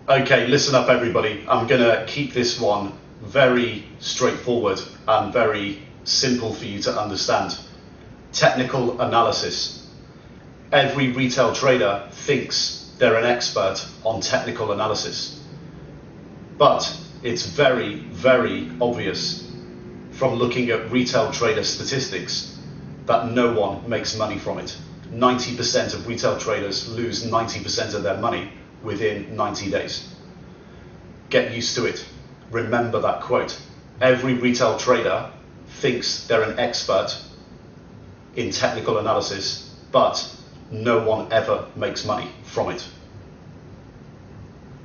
Okay, listen up everybody. I'm going to keep this one very straightforward and very simple for you to understand. Technical analysis. Every retail trader thinks they're an expert on technical analysis. But it's very, very obvious from looking at retail trader statistics that no one makes money from it. 90% of retail traders lose 90% of their money within 90 days. Get used to it. Remember that quote. Every retail trader thinks they're an expert in technical analysis, but no one ever makes money from it.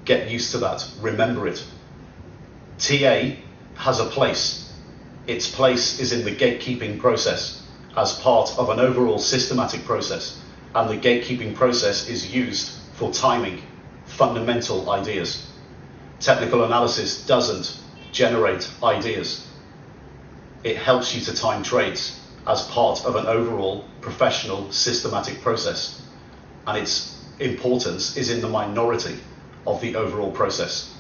Get used to that. Remember it. TA has a place. Its place is in the gatekeeping process as part of an overall systematic process, and the gatekeeping process is used for timing fundamental ideas. Technical analysis doesn't generate ideas. It helps you to time trades as part of an overall professional systematic process, and its importance is in the minority of the overall process.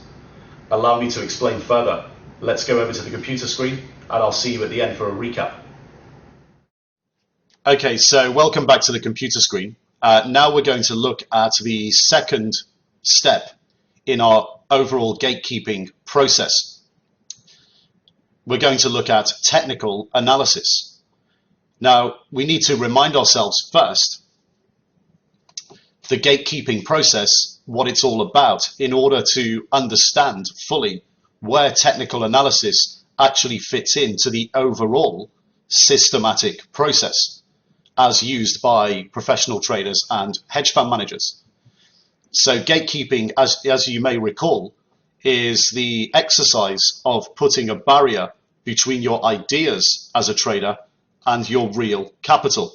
Allow me to explain further. Let's go over to the computer screen and I'll see you at the end for a recap. Okay, so welcome back to the computer screen. Now we're going to look at the second step in our overall gatekeeping process. We're going to look at technical analysis. Now, we need to remind ourselves first the gatekeeping process, what it's all about, in order to understand fully where technical analysis actually fits into the overall systematic process as used by professional traders and hedge fund managers. So gatekeeping, as you may recall, is the exercise of putting a barrier between your ideas as a trader and your real capital.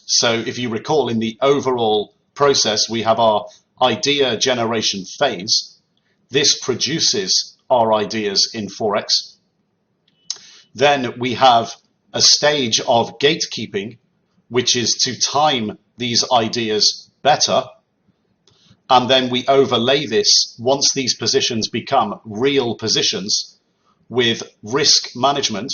So if you recall, in the overall process, we have our idea generation phase. This produces our ideas in Forex. Then we have a stage of gatekeeping, which is to time these ideas better. And then we overlay this, once these positions become real positions, with risk management.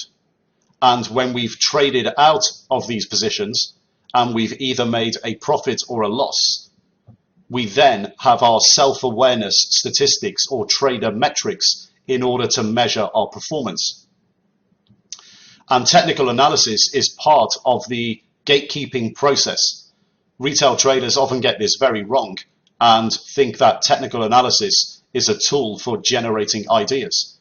And when we've traded out of these positions and we've either made a profit or a loss, we then have our self-awareness statistics or trader metrics in order to measure our performance. And technical analysis is part of the gatekeeping process. Retail traders often get this very wrong and think that technical analysis is a tool for generating ideas.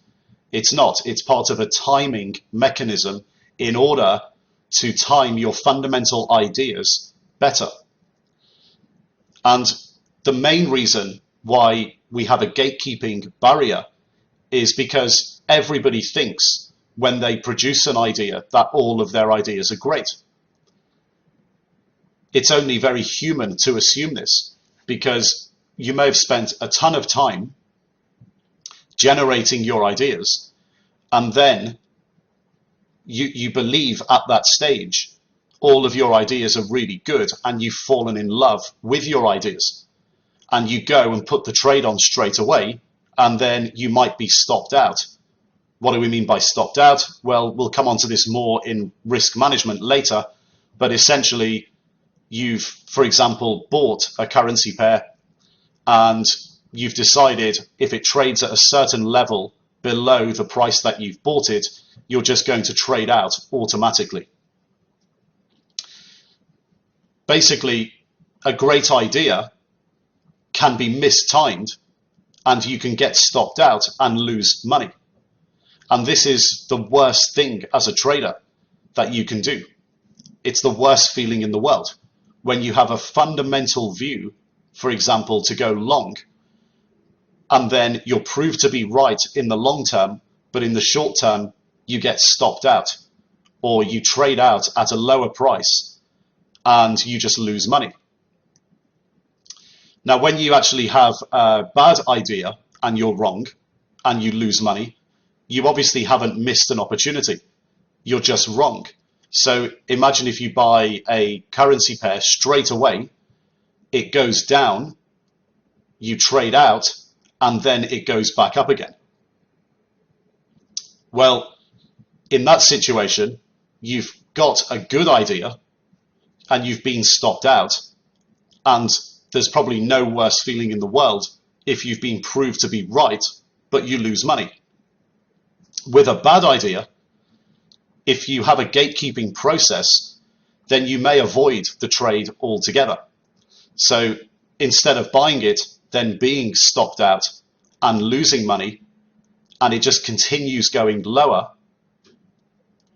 It's not. It's part of a timing mechanism in order to time your fundamental ideas better. And the main reason why we have a gatekeeping barrier is because everybody thinks when they produce an idea that all of their ideas are great. It's only very human to assume this, because you may have spent a ton of time generating your ideas, and then you believe at that stage all of your ideas are really good and you've fallen in love with your ideas, and you go and put the trade on straight away, and then you might be stopped out. What do we mean by stopped out? Well, we'll come on to this more in risk management later, but essentially you've, for example, bought a currency pair and you've decided if it trades at a certain level below the price that you've bought it, you're just going to trade out automatically. Basically, a great idea can be mistimed and you can get stopped out and lose money. And this is the worst thing as a trader that you can do. It's the worst feeling in the world. When you have a fundamental view, for example, to go long, and then you're proved to be right in the long term, but in the short term, you get stopped out, or you trade out at a lower price and you just lose money. Now, when you actually have a bad idea and you're wrong and you lose money, you obviously haven't missed an opportunity. You're just wrong. So imagine if you buy a currency pair straight away, it goes down, you trade out, and then it goes back up again. Well, in that situation, you've got a good idea and you've been stopped out, and there's probably no worse feeling in the world if you've been proved to be right, but you lose money. With a bad idea, if you have a gatekeeping process, then you may avoid the trade altogether. So instead of buying it, then being stopped out and losing money, and it just continues going lower,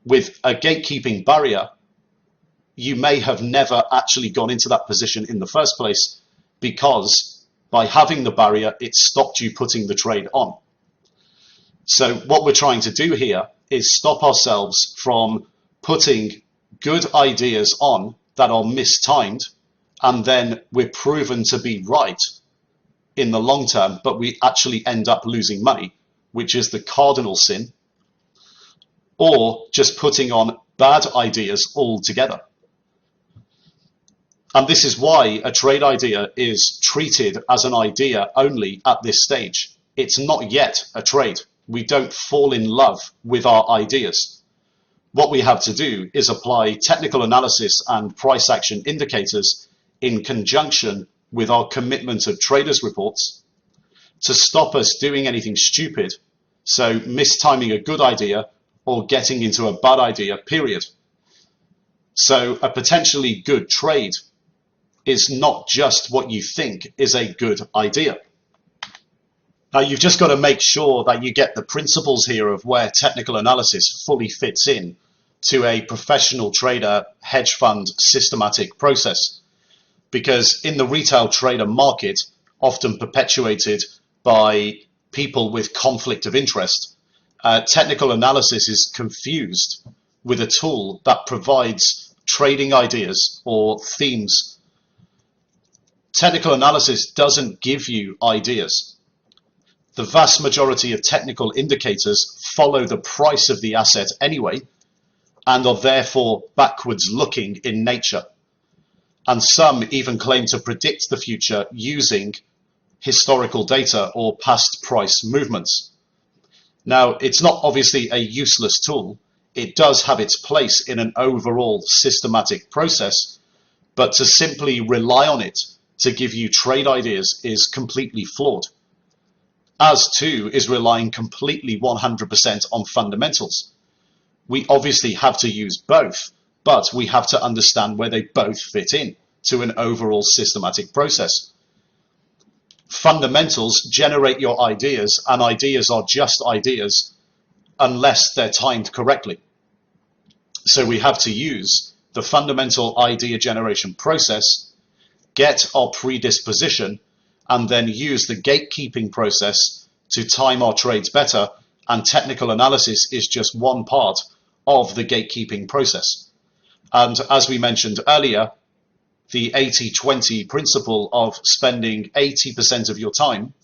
with a gatekeeping barrier, you may have never actually gone into that position in the first place, because by having the barrier, it stopped you putting the trade on. So what we're trying to do here is stop ourselves from putting good ideas on that are mistimed, and then we're proven to be right in the long term, but we actually end up losing money, which is the cardinal sin, or just putting on bad ideas altogether. And this is why a trade idea is treated as an idea only at this stage. It's not yet a trade. We don't fall in love with our ideas. What we have to do is apply technical analysis and price action indicators in conjunction with our commitment of traders reports to stop us doing anything stupid, so mistiming a good idea or getting into a bad idea, period. So a potentially good trade is not just what you think is a good idea. Now, you've just got to make sure that you get the principles here of where technical analysis fully fits in to a professional trader, hedge fund, systematic process. Because in the retail trader market, often perpetuated by people with conflict of interest, technical analysis is confused with a tool that provides trading ideas or themes. Technical analysis doesn't give you ideas. The vast majority of technical indicators follow the price of the asset anyway, and are therefore backwards looking in nature. And some even claim to predict the future using historical data or past price movements. Now, it's not obviously a useless tool. It does have its place in an overall systematic process, but to simply rely on it to give you trade ideas is completely flawed. As too is relying completely 100% on fundamentals. We obviously have to use both, but we have to understand where they both fit in to an overall systematic process. Fundamentals generate your ideas, and ideas are just ideas unless they're timed correctly. So we have to use the fundamental idea generation process, get our predisposition, and then use the gatekeeping process to time our trades better, and technical analysis is just one part of the gatekeeping process. And as we mentioned earlier, the 80-20 principle of spending 80% of your time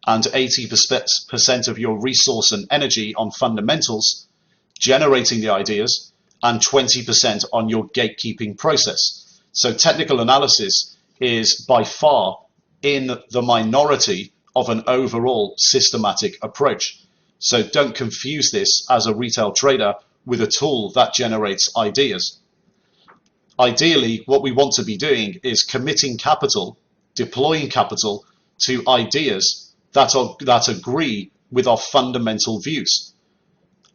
and 80% of your resource and energy on fundamentals, generating the ideas, and 20% on your gatekeeping process. So technical analysis is by far in the minority of an overall systematic approach. So don't confuse this as a retail trader with a tool that generates ideas. Ideally, what we want to be doing is committing capital, deploying capital to ideas that agree with our fundamental views.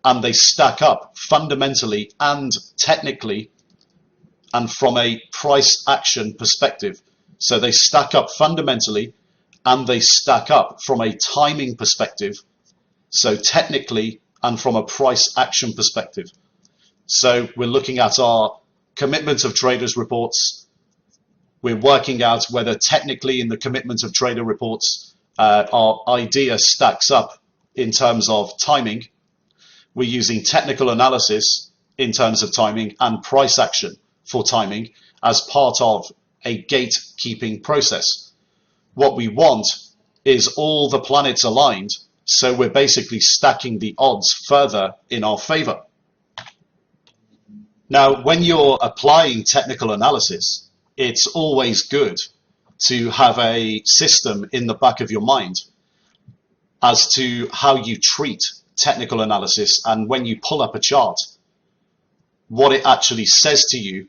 And they stack up fundamentally and technically and from a price action perspective. So they stack up fundamentally and they stack up from a timing perspective. So technically and from a price action perspective. So we're looking at our commitment of traders reports. We're working out whether technically in the commitment of trader reports our idea stacks up in terms of timing. We're using technical analysis in terms of timing and price action for timing as part of a gatekeeping process. What we want is all the planets aligned, so we're basically stacking the odds further in our favor. Now, when you're applying technical analysis, it's always good to have a system in the back of your mind as to how you treat technical analysis, and when you pull up a chart, what it actually says to you,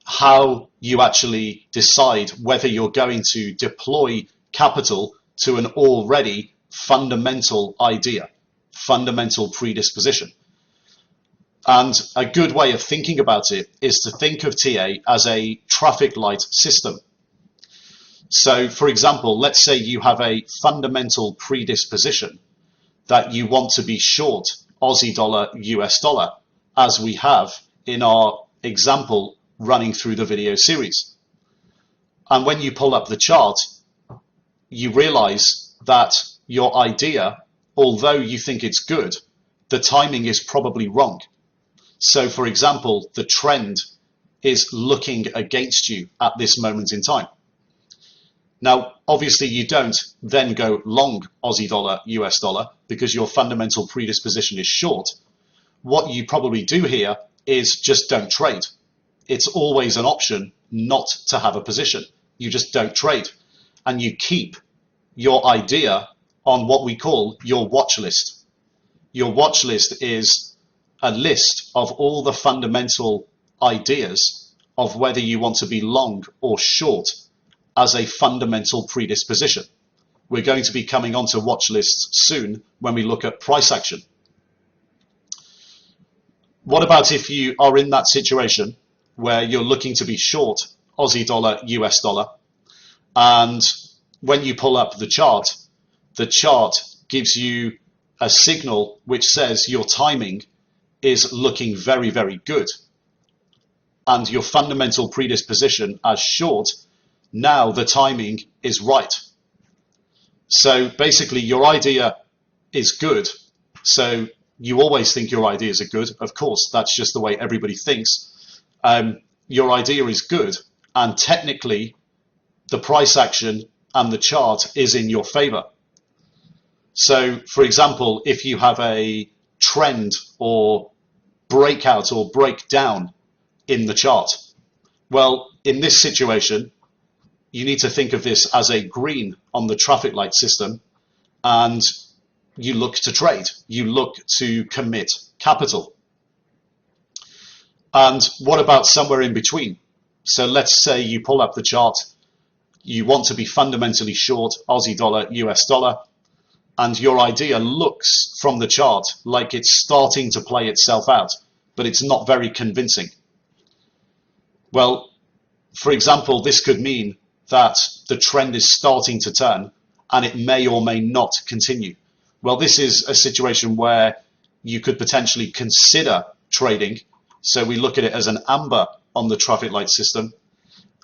how you actually decide whether you're going to deploy capital to an already fundamental idea, fundamental predisposition. And a good way of thinking about it is to think of TA as a traffic light system. So, for example, let's say you have a fundamental predisposition that you want to be short Aussie dollar, US dollar, as we have in our example running through the video series. And when you pull up the chart, you realize that your idea, although you think it's good, the timing is probably wrong. So, for example, the trend is looking against you at this moment in time. Now, obviously, you don't then go long Aussie dollar, US dollar, because your fundamental predisposition is short. What you probably do here is just don't trade. It's always an option not to have a position. You just don't trade. And you keep your idea on what we call your watch list. Your watch list is a list of all the fundamental ideas of whether you want to be long or short as a fundamental predisposition. We're going to be coming onto watch lists soon when we look at price action. What about if you are in that situation where you're looking to be short Aussie dollar, US dollar, and when you pull up the chart gives you a signal which says your timing is looking very, very good, and your fundamental predisposition as short, now the timing is right. So basically your idea is good. So you always think your ideas are good. Of course, that's just the way everybody thinks. Your idea is good, and technically the price action and the chart is in your favor. So for example, if you have a trend or breakout or breakdown in the chart, well, in this situation, you need to think of this as a green on the traffic light system, and you look to trade, you look to commit capital. And what about somewhere in between? So let's say you pull up the chart, you want to be fundamentally short Aussie dollar, US dollar, and your idea looks from the chart like it's starting to play itself out, but it's not very convincing. Well, for example, this could mean that the trend is starting to turn and it may or may not continue. Well, this is a situation where you could potentially consider trading. So we look at it as an amber on the traffic light system,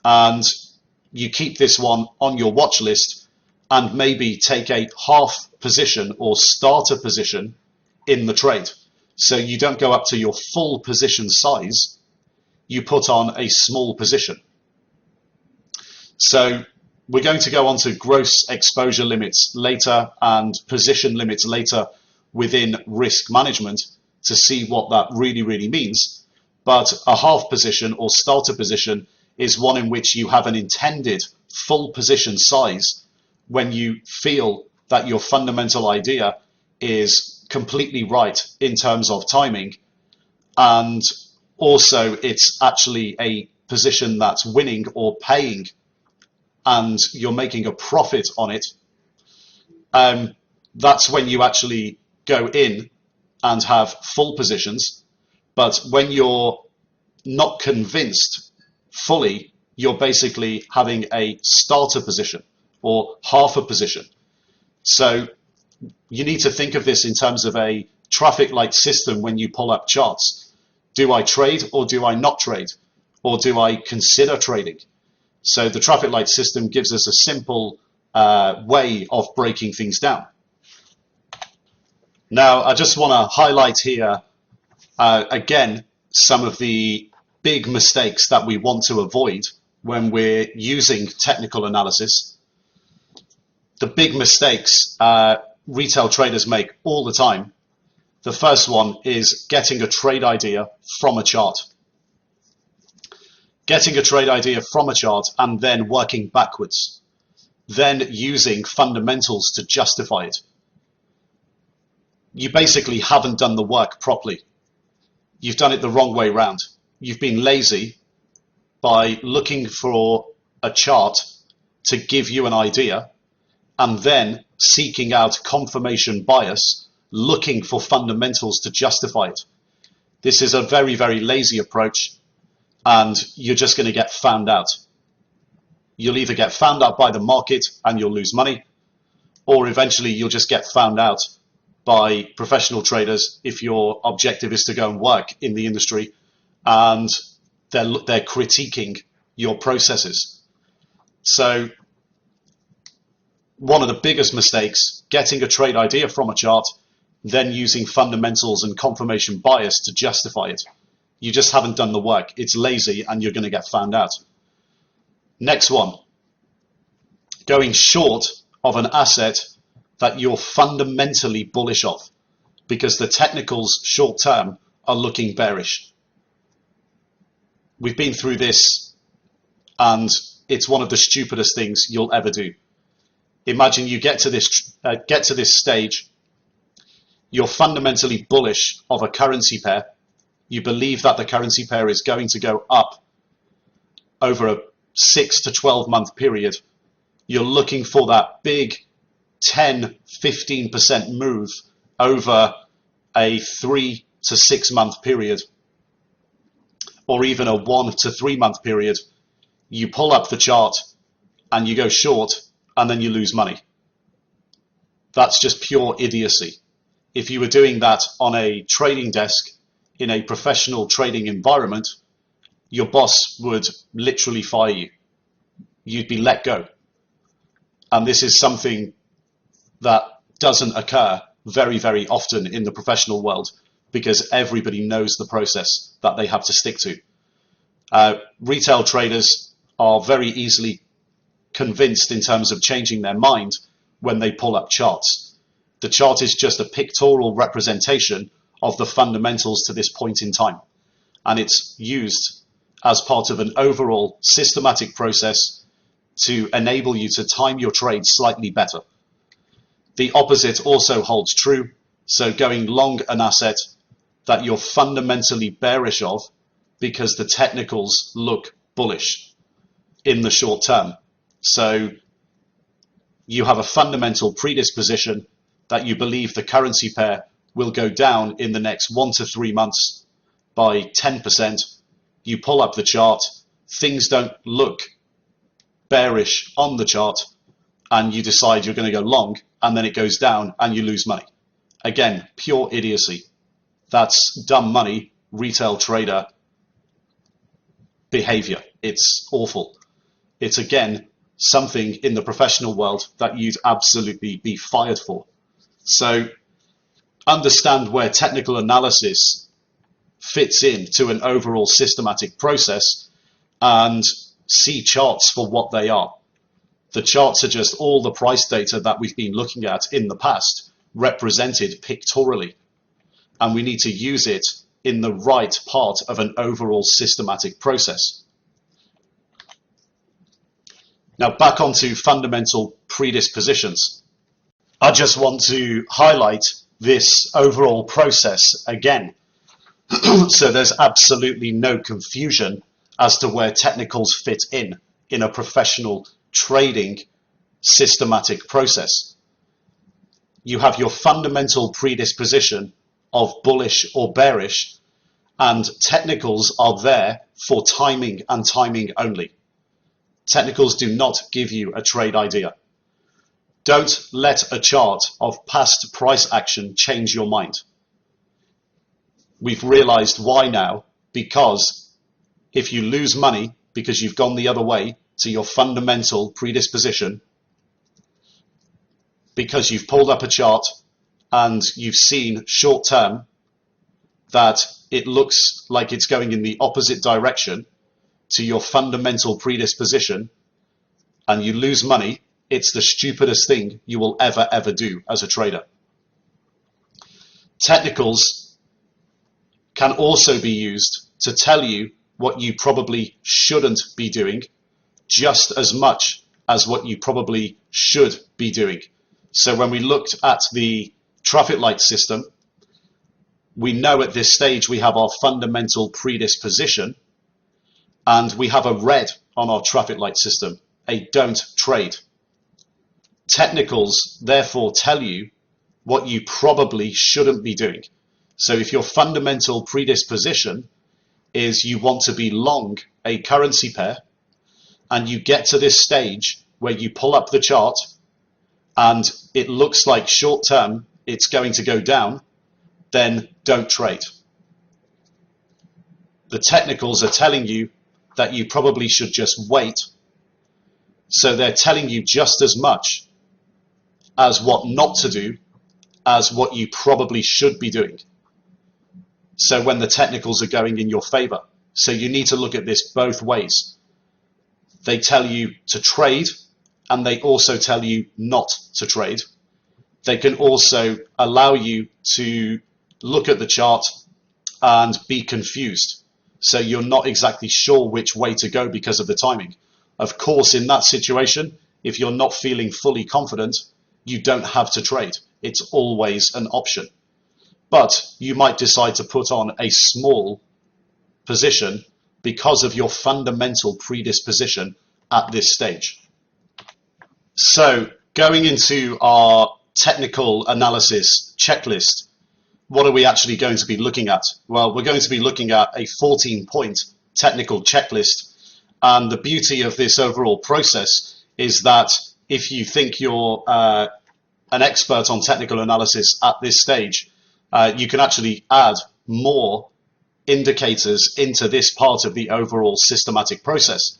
and you keep this one on your watch list and maybe take a half position or starter position in the trade. So you don't go up to your full position size, you put on a small position. So we're going to go on to gross exposure limits later and position limits later within risk management to see what that really means. But a half position or starter position is one in which you have an intended full position size when you feel that your fundamental idea is completely right in terms of timing, and also it's actually a position that's winning or paying and you're making a profit on it. That's when you actually go in and have full positions. But when you're not convinced fully, you're basically having a starter position or half a position. So you need to think of this in terms of a traffic light system when you pull up charts. Do I trade or do I not trade? Or do I consider trading? So the traffic light system gives us a simple way of breaking things down. Now, I just want to highlight here, again, some of the big mistakes that we want to avoid when we're using technical analysis. The big mistakes retail traders make all the time. The first one is getting a trade idea from a chart. Getting a trade idea from a chart and then working backwards. Then using fundamentals to justify it. you basically haven't done the work properly. You've done it the wrong way round. You've been lazy by looking for a chart to give you an idea and then seeking out confirmation bias, looking for fundamentals to justify it. This is a very, very lazy approach, and you're just going to get found out. You'll either get found out by the market and you'll lose money, or eventually you'll just get found out by professional traders if your objective is to go and work in the industry and they're critiquing your processes. So one of the biggest mistakes, getting a trade idea from a chart, then using fundamentals and confirmation bias to justify it. You just haven't done the work. It's lazy and you're going to get found out. Next one, going short of an asset that you're fundamentally bullish of because the technicals short term are looking bearish. We've been through this and it's one of the stupidest things you'll ever do. Imagine you get to this stage, you're fundamentally bullish of a currency pair. You believe that the currency pair is going to go up over a 6 to 12 month period. You're looking for that big 10, 15% move over a 3 to 6 month period, or even a 1 to 3 month period. You pull up the chart and you go short and then you lose money. That's just pure idiocy. If you were doing that on a trading desk in a professional trading environment, your boss would literally fire you. You'd be let go. And this is something that doesn't occur very, very often in the professional world because everybody knows the process that they have to stick to. Retail traders are very easily convinced in terms of changing their mind when they pull up charts. The chart is just a pictorial representation of the fundamentals to this point in time. And it's used as part of an overall systematic process to enable you to time your trade slightly better. The opposite also holds true. So going long an asset that you're fundamentally bearish of because the technicals look bullish in the short term. So you have a fundamental predisposition that you believe the currency pair will go down in the next 1 to 3 months by 10%. You pull up the chart, things don't look bearish on the chart, and you decide you're going to go long, and then it goes down and you lose money. Again, pure idiocy. That's dumb money, retail trader behavior. It's awful. It's again something in the professional world that you'd absolutely be fired for. So understand where technical analysis fits into an overall systematic process and see charts for what they are. The charts are just all the price data that we've been looking at in the past, represented pictorially. And we need to use it in the right part of an overall systematic process. Now back onto fundamental predispositions. I just want to highlight this overall process again. So there's absolutely no confusion as to where technicals fit in a professional trading systematic process. You have your fundamental predisposition of bullish or bearish, and technicals are there for timing and timing only. Technicals do not give you a trade idea. Don't let a chart of past price action change your mind. We've realized why now, because if you lose money because you've gone the other way to your fundamental predisposition, because you've pulled up a chart and you've seen short term that it looks like it's going in the opposite direction to your fundamental predisposition, and you lose money, it's the stupidest thing you will ever do as a trader. Technicals can also be used to tell you what you probably shouldn't be doing just as much as what you probably should be doing. So when we looked at the traffic light system, we know at this stage we have our fundamental predisposition, and we have a red on our traffic light system, a don't trade. Technicals therefore tell you what you probably shouldn't be doing. So if your fundamental predisposition is you want to be long a currency pair, and you get to this stage where you pull up the chart and it looks like short term it's going to go down, then don't trade. The technicals are telling you that you probably should just wait. So they're telling you just as much as what not to do as what you probably should be doing. So when the technicals are going in your favor. So you need to look at this both ways. They tell you to trade, and they also tell you not to trade. They can also allow you to look at the chart and be confused. So you're not exactly sure which way to go because of the timing. Of course, in that situation, if you're not feeling fully confident, you don't have to trade. It's always an option. But you might decide to put on a small position because of your fundamental predisposition at this stage. So going into our technical analysis checklist, what are we actually going to be looking at? Well, we're going to be looking at a 14-point technical checklist. And the beauty of this overall process is that if you think you're an expert on technical analysis at this stage, you can actually add more indicators into this part of the overall systematic process.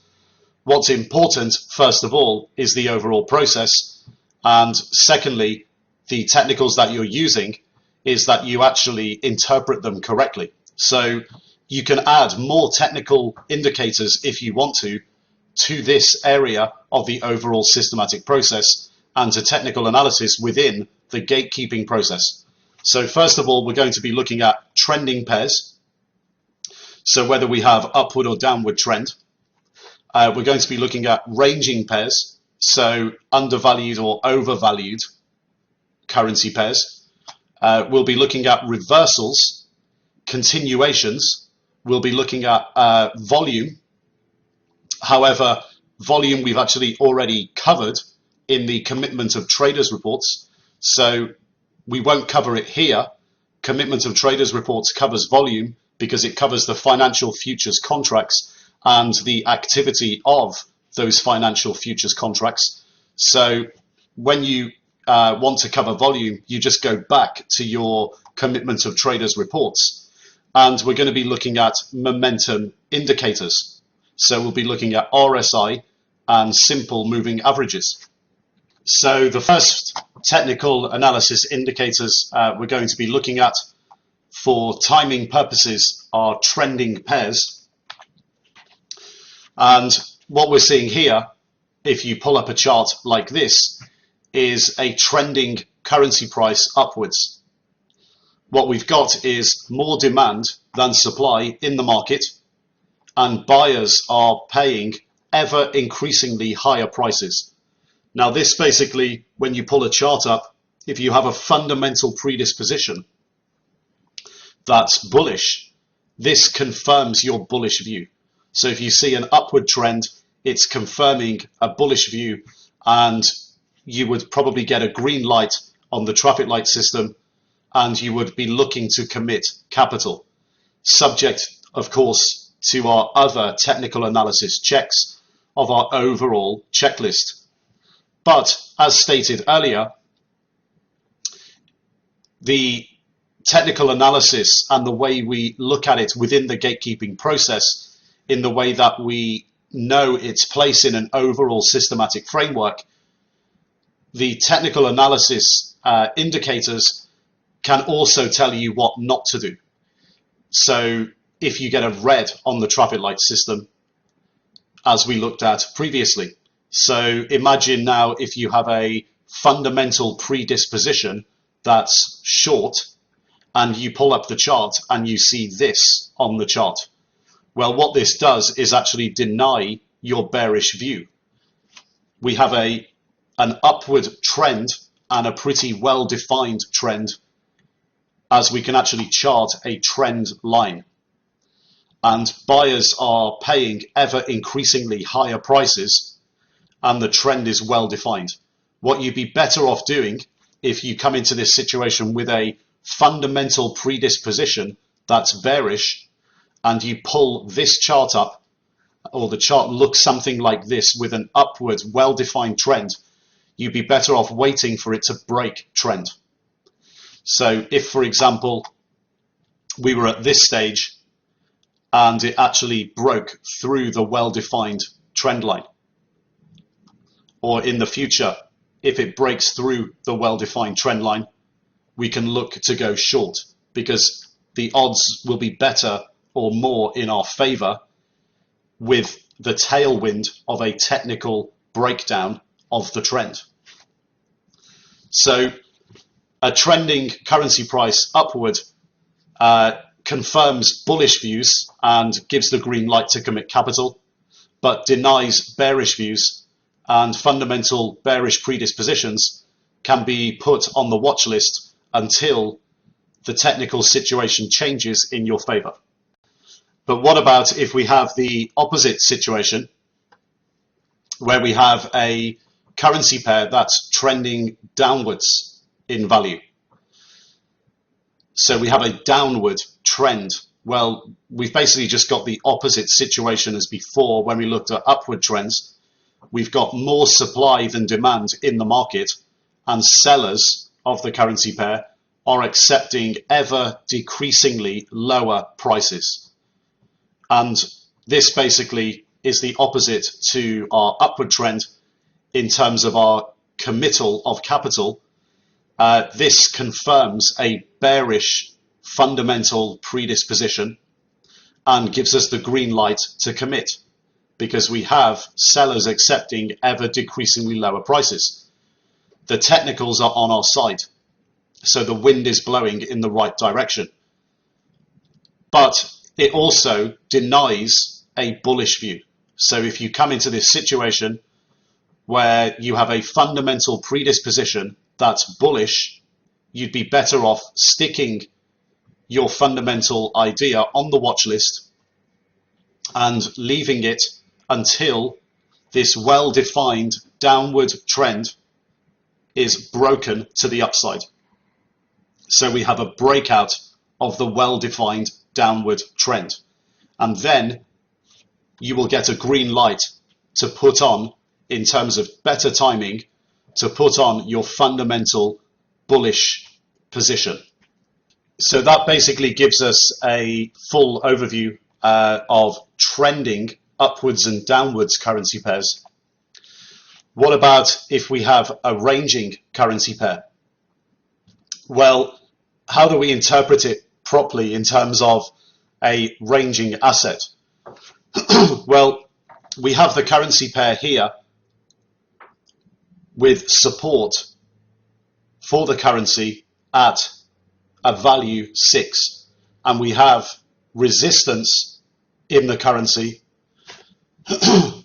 What's important, first of all, is the overall process. And secondly, the technicals that you're using is that you actually interpret them correctly. So you can add more technical indicators if you want to this area of the overall systematic process and to technical analysis within the gatekeeping process. So first of all, we're going to be looking at trending pairs. So whether we have upward or downward trend. We're going to be looking at ranging pairs, so undervalued or overvalued currency pairs. We'll be looking at reversals, continuations. We'll be looking at volume. However, volume we've actually already covered in the commitment of traders reports, so we won't cover it here. Commitment of traders reports covers volume because it covers the financial futures contracts and the activity of those financial futures contracts. So when you want to cover volume, you just go back to your commitment of traders reports. And we're going to be looking at momentum indicators. So we'll be looking at RSI and simple moving averages. So the first technical analysis indicators we're going to be looking at for timing purposes are trending pairs. And what we're seeing here, if you pull up a chart like this, is a trending currency price upwards. What we've got is more demand than supply in the market, and buyers are paying ever increasingly higher prices. Now this basically, when you pull a chart up, if you have a fundamental predisposition that's bullish, this confirms your bullish view. So if you see an upward trend, it's confirming a bullish view, and you would probably get a green light on the traffic light system, and you would be looking to commit capital, subject, of course, to our other technical analysis checks of our overall checklist. But as stated earlier, the technical analysis and the way we look at it within the gatekeeping process, in the way that we know its place in an overall systematic framework, the technical analysis indicators can also tell you what not to do. So if you get a red on the traffic light system, as we looked at previously. So imagine now if you have a fundamental predisposition that's short, and you pull up the chart and you see this on the chart. Well, what this does is actually deny your bearish view. We have an upward trend and a pretty well-defined trend, as we can actually chart a trend line. And buyers are paying ever increasingly higher prices, and the trend is well defined. What you'd be better off doing if you come into this situation with a fundamental predisposition that's bearish, and you pull this chart up, or the chart looks something like this with an upward well-defined trend, you'd be better off waiting for it to break trend. So if, for example, we were at this stage and it actually broke through the well-defined trend line, or in the future, if it breaks through the well-defined trend line, we can look to go short, because the odds will be better or more in our favor with the tailwind of a technical breakdown of the trend. So a trending currency price upward confirms bullish views and gives the green light to commit capital, but denies bearish views, and fundamental bearish predispositions can be put on the watch list until the technical situation changes in your favor. But what about if we have the opposite situation, where we have a currency pair that's trending downwards in value? So we have a downward trend. Well, we've basically just got the opposite situation as before when we looked at upward trends. We've got more supply than demand in the market, and sellers of the currency pair are accepting ever decreasingly lower prices. And this basically is the opposite to our upward trend in terms of our committal of capital. This confirms a bearish fundamental predisposition and gives us the green light to commit, because we have sellers accepting ever decreasingly lower prices. The technicals are on our side, so the wind is blowing in the right direction. But it also denies a bullish view. So if you come into this situation where you have a fundamental predisposition that's bullish, you'd be better off sticking your fundamental idea on the watch list and leaving it until this well-defined downward trend is broken to the upside. So we have a breakout of the well-defined downward trend. And then you will get a green light to put on, in terms of better timing, to put on your fundamental bullish position. So that basically gives us a full overview of trending upwards and downwards currency pairs. What about if we have a ranging currency pair? Well, how do we interpret it properly in terms of a ranging asset? Well, we have the currency pair here with support for the currency at a value 6, and we have resistance in the currency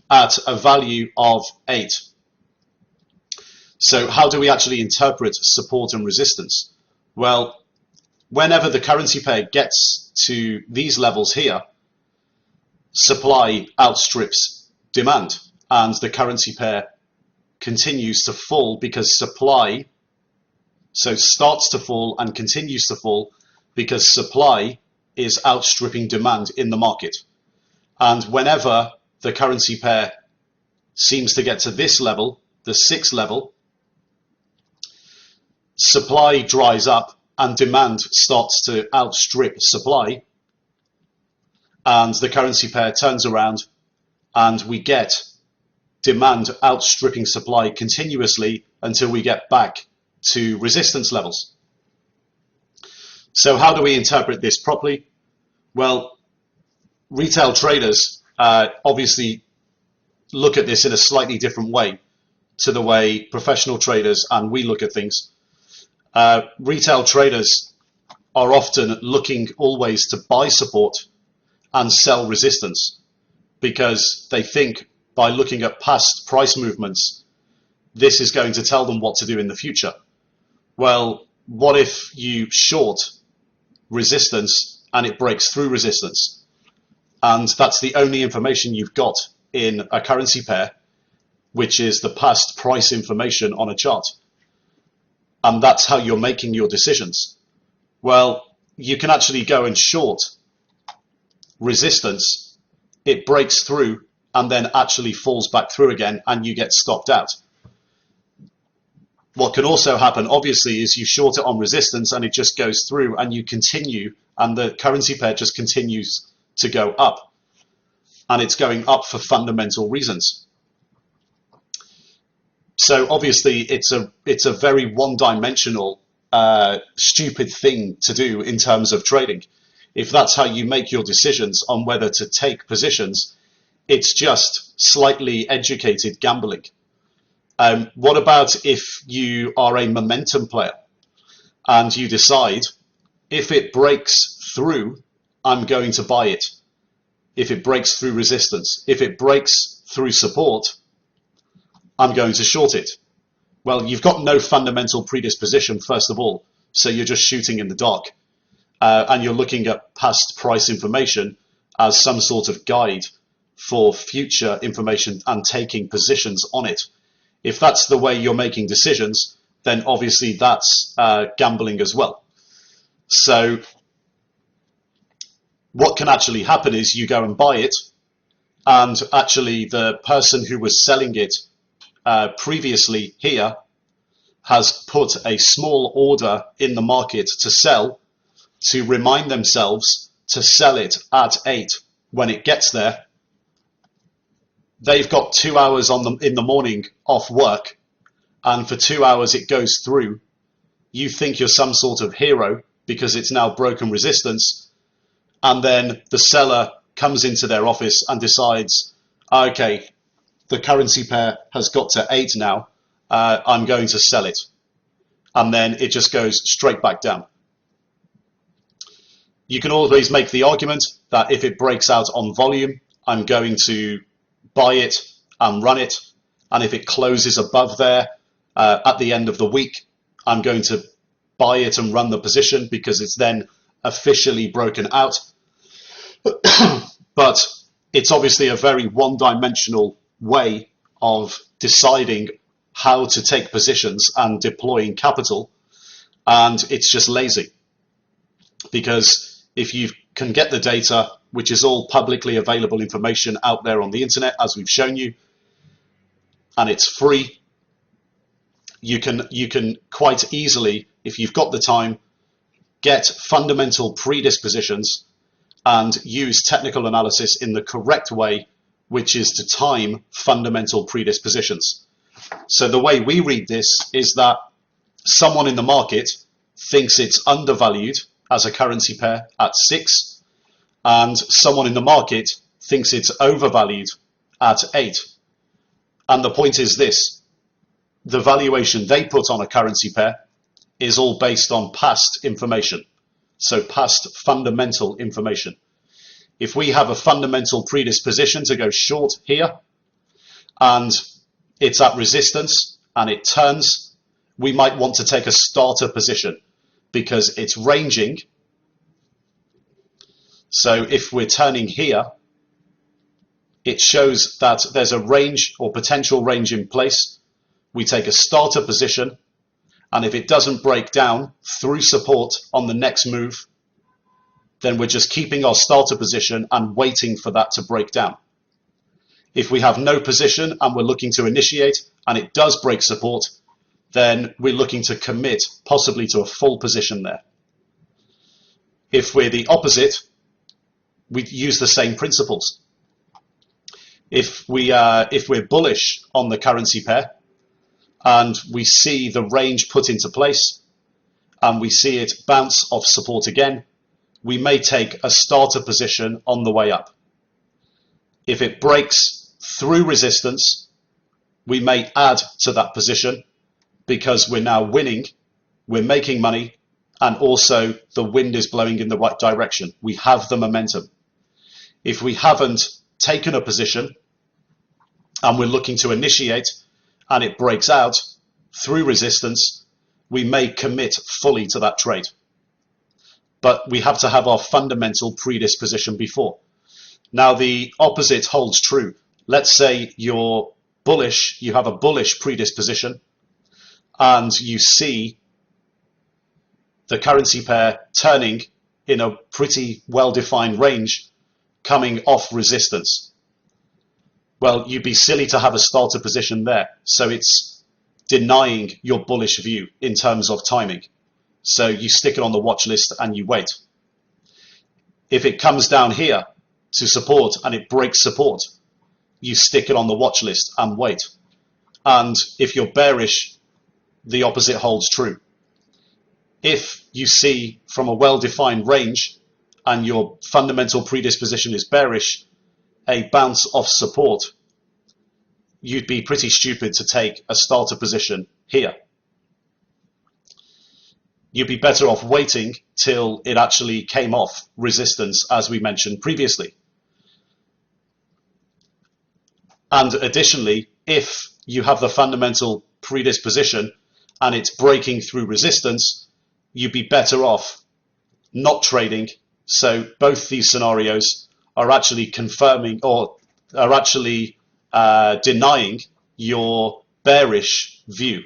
at a value of 8. So how do we actually interpret support and resistance? Well, whenever the currency pair gets to these levels here, supply outstrips demand, and the currency pair continues to fall because supply, so starts to fall and continues to fall because supply is outstripping demand in the market. And whenever the currency pair seems to get to this level, the 6 level, supply dries up and demand starts to outstrip supply, and the currency pair turns around and we get demand outstripping supply continuously until we get back to resistance levels. So how do we interpret this properly? Well, retail traders obviously look at this in a slightly different way to the way professional traders and we look at things. Retail traders are often looking always to buy support and sell resistance, because they think by looking at past price movements, this is going to tell them what to do in the future. Well, what if you short resistance and it breaks through resistance? And that's the only information you've got in a currency pair, which is the past price information on a chart. And that's how you're making your decisions. Well, you can actually go and short resistance, it breaks through and then actually falls back through again and you get stopped out. What can also happen, obviously, is you short it on resistance and it just goes through and you continue and the currency pair just continues to go up. And it's going up for fundamental reasons. So obviously it's a very one-dimensional, stupid thing to do in terms of trading. If that's how you make your decisions on whether to take positions, it's just slightly educated gambling. What about if you are a momentum player and you decide, if it breaks through, I'm going to buy it. If it breaks through resistance, if it breaks through support, I'm going to short it. Well, you've got no fundamental predisposition, first of all, so you're just shooting in the dark. And you're looking at past price information as some sort of guide for future information and taking positions on it. If that's the way you're making decisions, then obviously that's gambling as well. So what can actually happen is you go and buy it, and actually the person who was selling it previously here has put a small order in the market to sell, to remind themselves to sell it at 8 when it gets there. They've got 2 hours in the morning off work, and for 2 hours it goes through. You think you're some sort of hero because it's now broken resistance, and then the seller comes into their office and decides, okay, the currency pair has got to 8 now, I'm going to sell it. And then it just goes straight back down. You can always make the argument that if it breaks out on volume, I'm going to buy it and run it. And if it closes above there at the end of the week, I'm going to buy it and run the position because it's then officially broken out. But it's obviously a very one-dimensional way of deciding how to take positions and deploying capital. And it's just lazy. Because if you can get the data, which is all publicly available information out there on the internet, as we've shown you, and it's free, you can quite easily, if you've got the time, get fundamental predispositions and use technical analysis in the correct way, which is to time fundamental predispositions. So the way we read this is that someone in the market thinks it's undervalued as a currency pair at 6, and someone in the market thinks it's overvalued at 8. And the point is this: the valuation they put on a currency pair is all based on past information, so past fundamental information. If we have a fundamental predisposition to go short here, and it's at resistance and it turns, we might want to take a starter position because it's ranging. So if we're turning here, it shows that there's a range or potential range in place. We take a starter position, and if it doesn't break down through support on the next move, then we're just keeping our starter position and waiting for that to break down. If we have no position and we're looking to initiate and it does break support, then we're looking to commit possibly to a full position there. If we're the opposite, we use the same principles. If we're bullish on the currency pair and we see the range put into place and we see it bounce off support again, we may take a starter position on the way up. If it breaks through resistance, we may add to that position because we're now winning, we're making money, and also the wind is blowing in the right direction. We have the momentum. If we haven't taken a position and we're looking to initiate and it breaks out through resistance, we may commit fully to that trade. But we have to have our fundamental predisposition before. Now the opposite holds true. Let's say you're bullish, you have a bullish predisposition, and you see the currency pair turning in a pretty well-defined range, coming off resistance. Well, you'd be silly to have a starter position there. So it's denying your bullish view in terms of timing. So you stick it on the watch list and you wait. If it comes down here to support and it breaks support, you stick it on the watch list and wait. And if you're bearish, the opposite holds true. If you see from a well-defined range and your fundamental predisposition is bearish, a bounce off support, you'd be pretty stupid to take a starter position here. You'd be better off waiting till it actually came off resistance, as we mentioned previously. And additionally, if you have the fundamental predisposition and it's breaking through resistance, you'd be better off not trading. So both these scenarios are actually confirming or are actually denying your bearish view.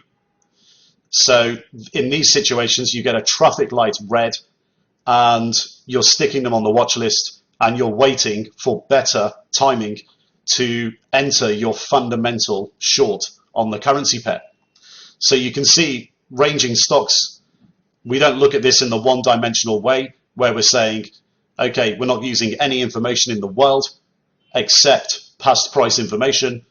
So in these situations, you get a traffic light red and you're sticking them on the watch list and you're waiting for better timing to enter your fundamental short on the currency pair. So you can see ranging stocks, we don't look at this in the one-dimensional way where we're saying, okay, we're not using any information in the world except past price information,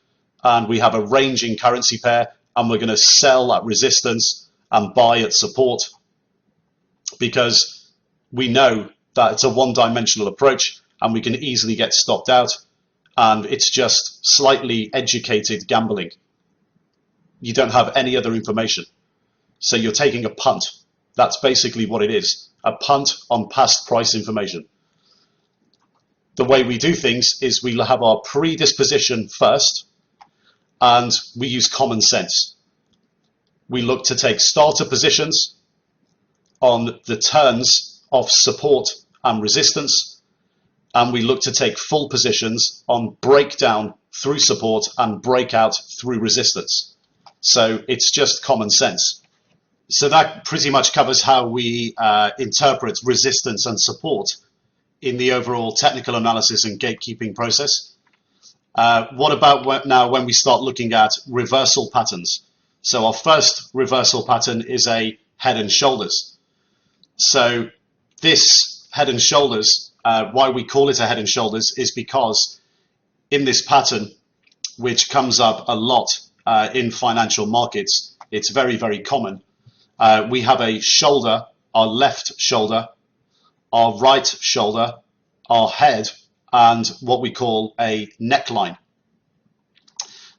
and we have a ranging currency pair, and we're going to sell at resistance and buy at support, because we know that it's a one-dimensional approach and we can easily get stopped out, and it's just slightly educated gambling. You don't have any other information, so you're taking a punt. That's basically what it is, a punt on past price information. The way we do things is we have our predisposition first, and we use common sense. We look to take starter positions on the turns of support and resistance, and we look to take full positions on breakdown through support and breakout through resistance. So it's just common sense. So that pretty much covers how we interpret resistance and support in the overall technical analysis and gatekeeping process. What about now when we start looking at reversal patterns? So our first reversal pattern is a head and shoulders. So this head and shoulders, why we call it a head and shoulders is because in this pattern, which comes up a lot in financial markets, it's very, very common. We have a shoulder, our left shoulder, our right shoulder, our head, and what we call a neckline.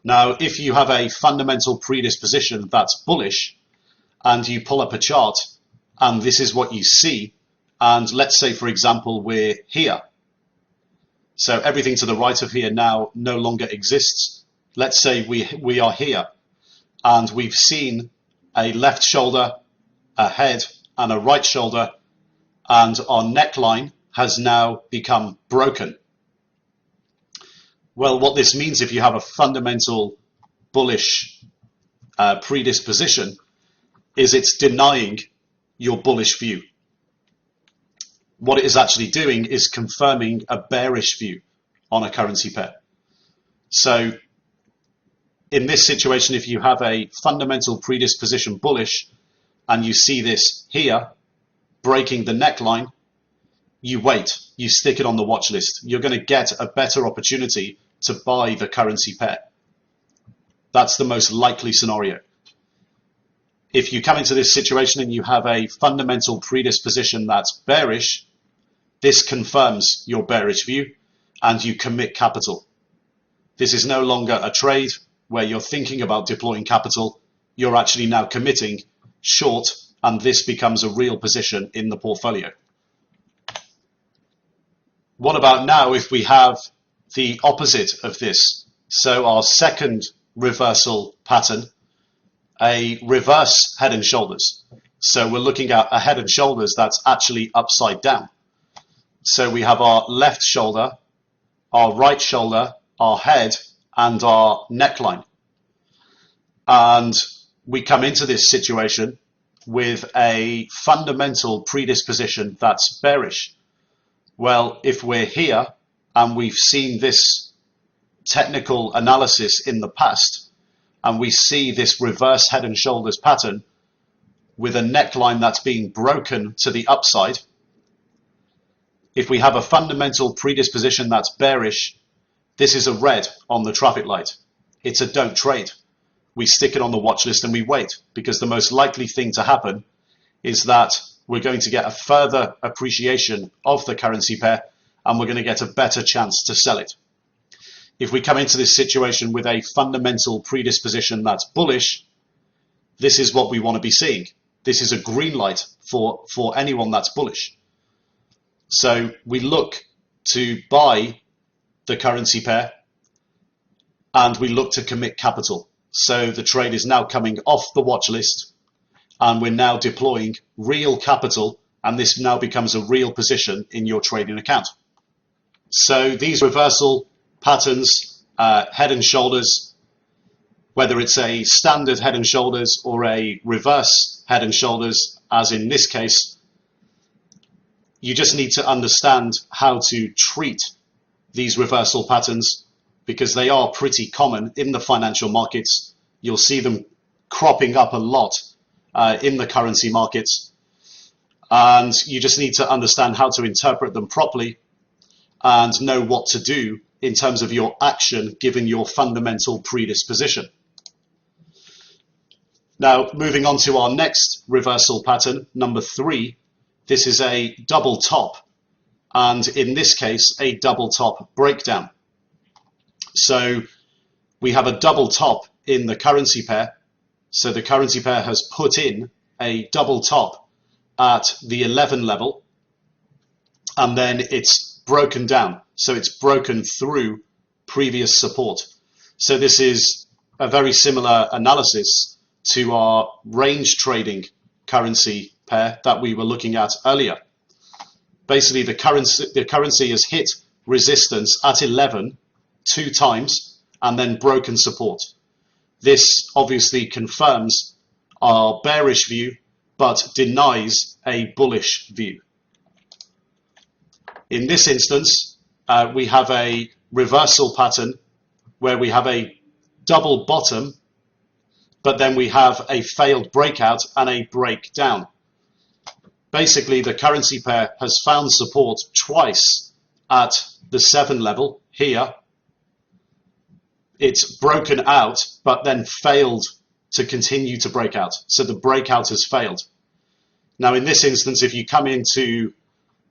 Now, if you have a fundamental predisposition that's bullish, and you pull up a chart, and this is what you see, and let's say, for example, we're here. So everything to the right of here now no longer exists. Let's say we are here, and we've seen a left shoulder, a head, and a right shoulder, and our neckline has now become broken. Well, what this means, if you have a fundamental bullish predisposition, is it's denying your bullish view. What it is actually doing is confirming a bearish view on a currency pair. So in this situation, if you have a fundamental predisposition bullish and you see this here breaking the neckline, you wait, you stick it on the watch list. You're going to get a better opportunity to buy the currency pair. That's the most likely scenario. If you come into this situation and you have a fundamental predisposition that's bearish, this confirms your bearish view and you commit capital. This is no longer a trade where you're thinking about deploying capital. You're actually now committing short, and this becomes a real position in the portfolio. What about now if we have the opposite of this? So our second reversal pattern, a reverse head and shoulders. So we're looking at a head and shoulders that's actually upside down. So we have our left shoulder, our right shoulder, our head, and our neckline. And we come into this situation with a fundamental predisposition that's bearish. Well, if we're here and we've seen this technical analysis in the past, and we see this reverse head and shoulders pattern with a neckline that's being broken to the upside, if we have a fundamental predisposition that's bearish, this is a red on the traffic light. It's a don't trade. We stick it on the watch list and we wait, because the most likely thing to happen is that we're going to get a further appreciation of the currency pair and we're going to get a better chance to sell it. If we come into this situation with a fundamental predisposition that's bullish, this is what we want to be seeing. This is a green light for anyone that's bullish. So we look to buy the currency pair and we look to commit capital. So the trade is now coming off the watch list and we're now deploying real capital, and this now becomes a real position in your trading account. So these reversal patterns, head and shoulders, whether it's a standard head and shoulders or a reverse head and shoulders, as in this case, you just need to understand how to treat these reversal patterns, because they are pretty common in the financial markets. You'll see them cropping up a lot in the currency markets, and you just need to understand how to interpret them properly and know what to do in terms of your action given your fundamental predisposition. Now, moving on to our next reversal pattern, number 3, this is a double top, and in this case, a double top breakdown. So we have a double top in the currency pair. So the currency pair has put in a double top at the 11 level, and then it's broken down. So it's broken through previous support. So this is a very similar analysis to our range trading currency pair that we were looking at earlier. Basically, the currency has hit resistance at 11 2 times and then broken support. This obviously confirms our bearish view but denies a bullish view. In this instance, we have a reversal pattern where we have a double bottom, but then we have a failed breakout and a breakdown. Basically, the currency pair has found support twice at the 7 level here. It's broken out, but then failed to continue to break out. So the breakout has failed. Now, in this instance, if you come into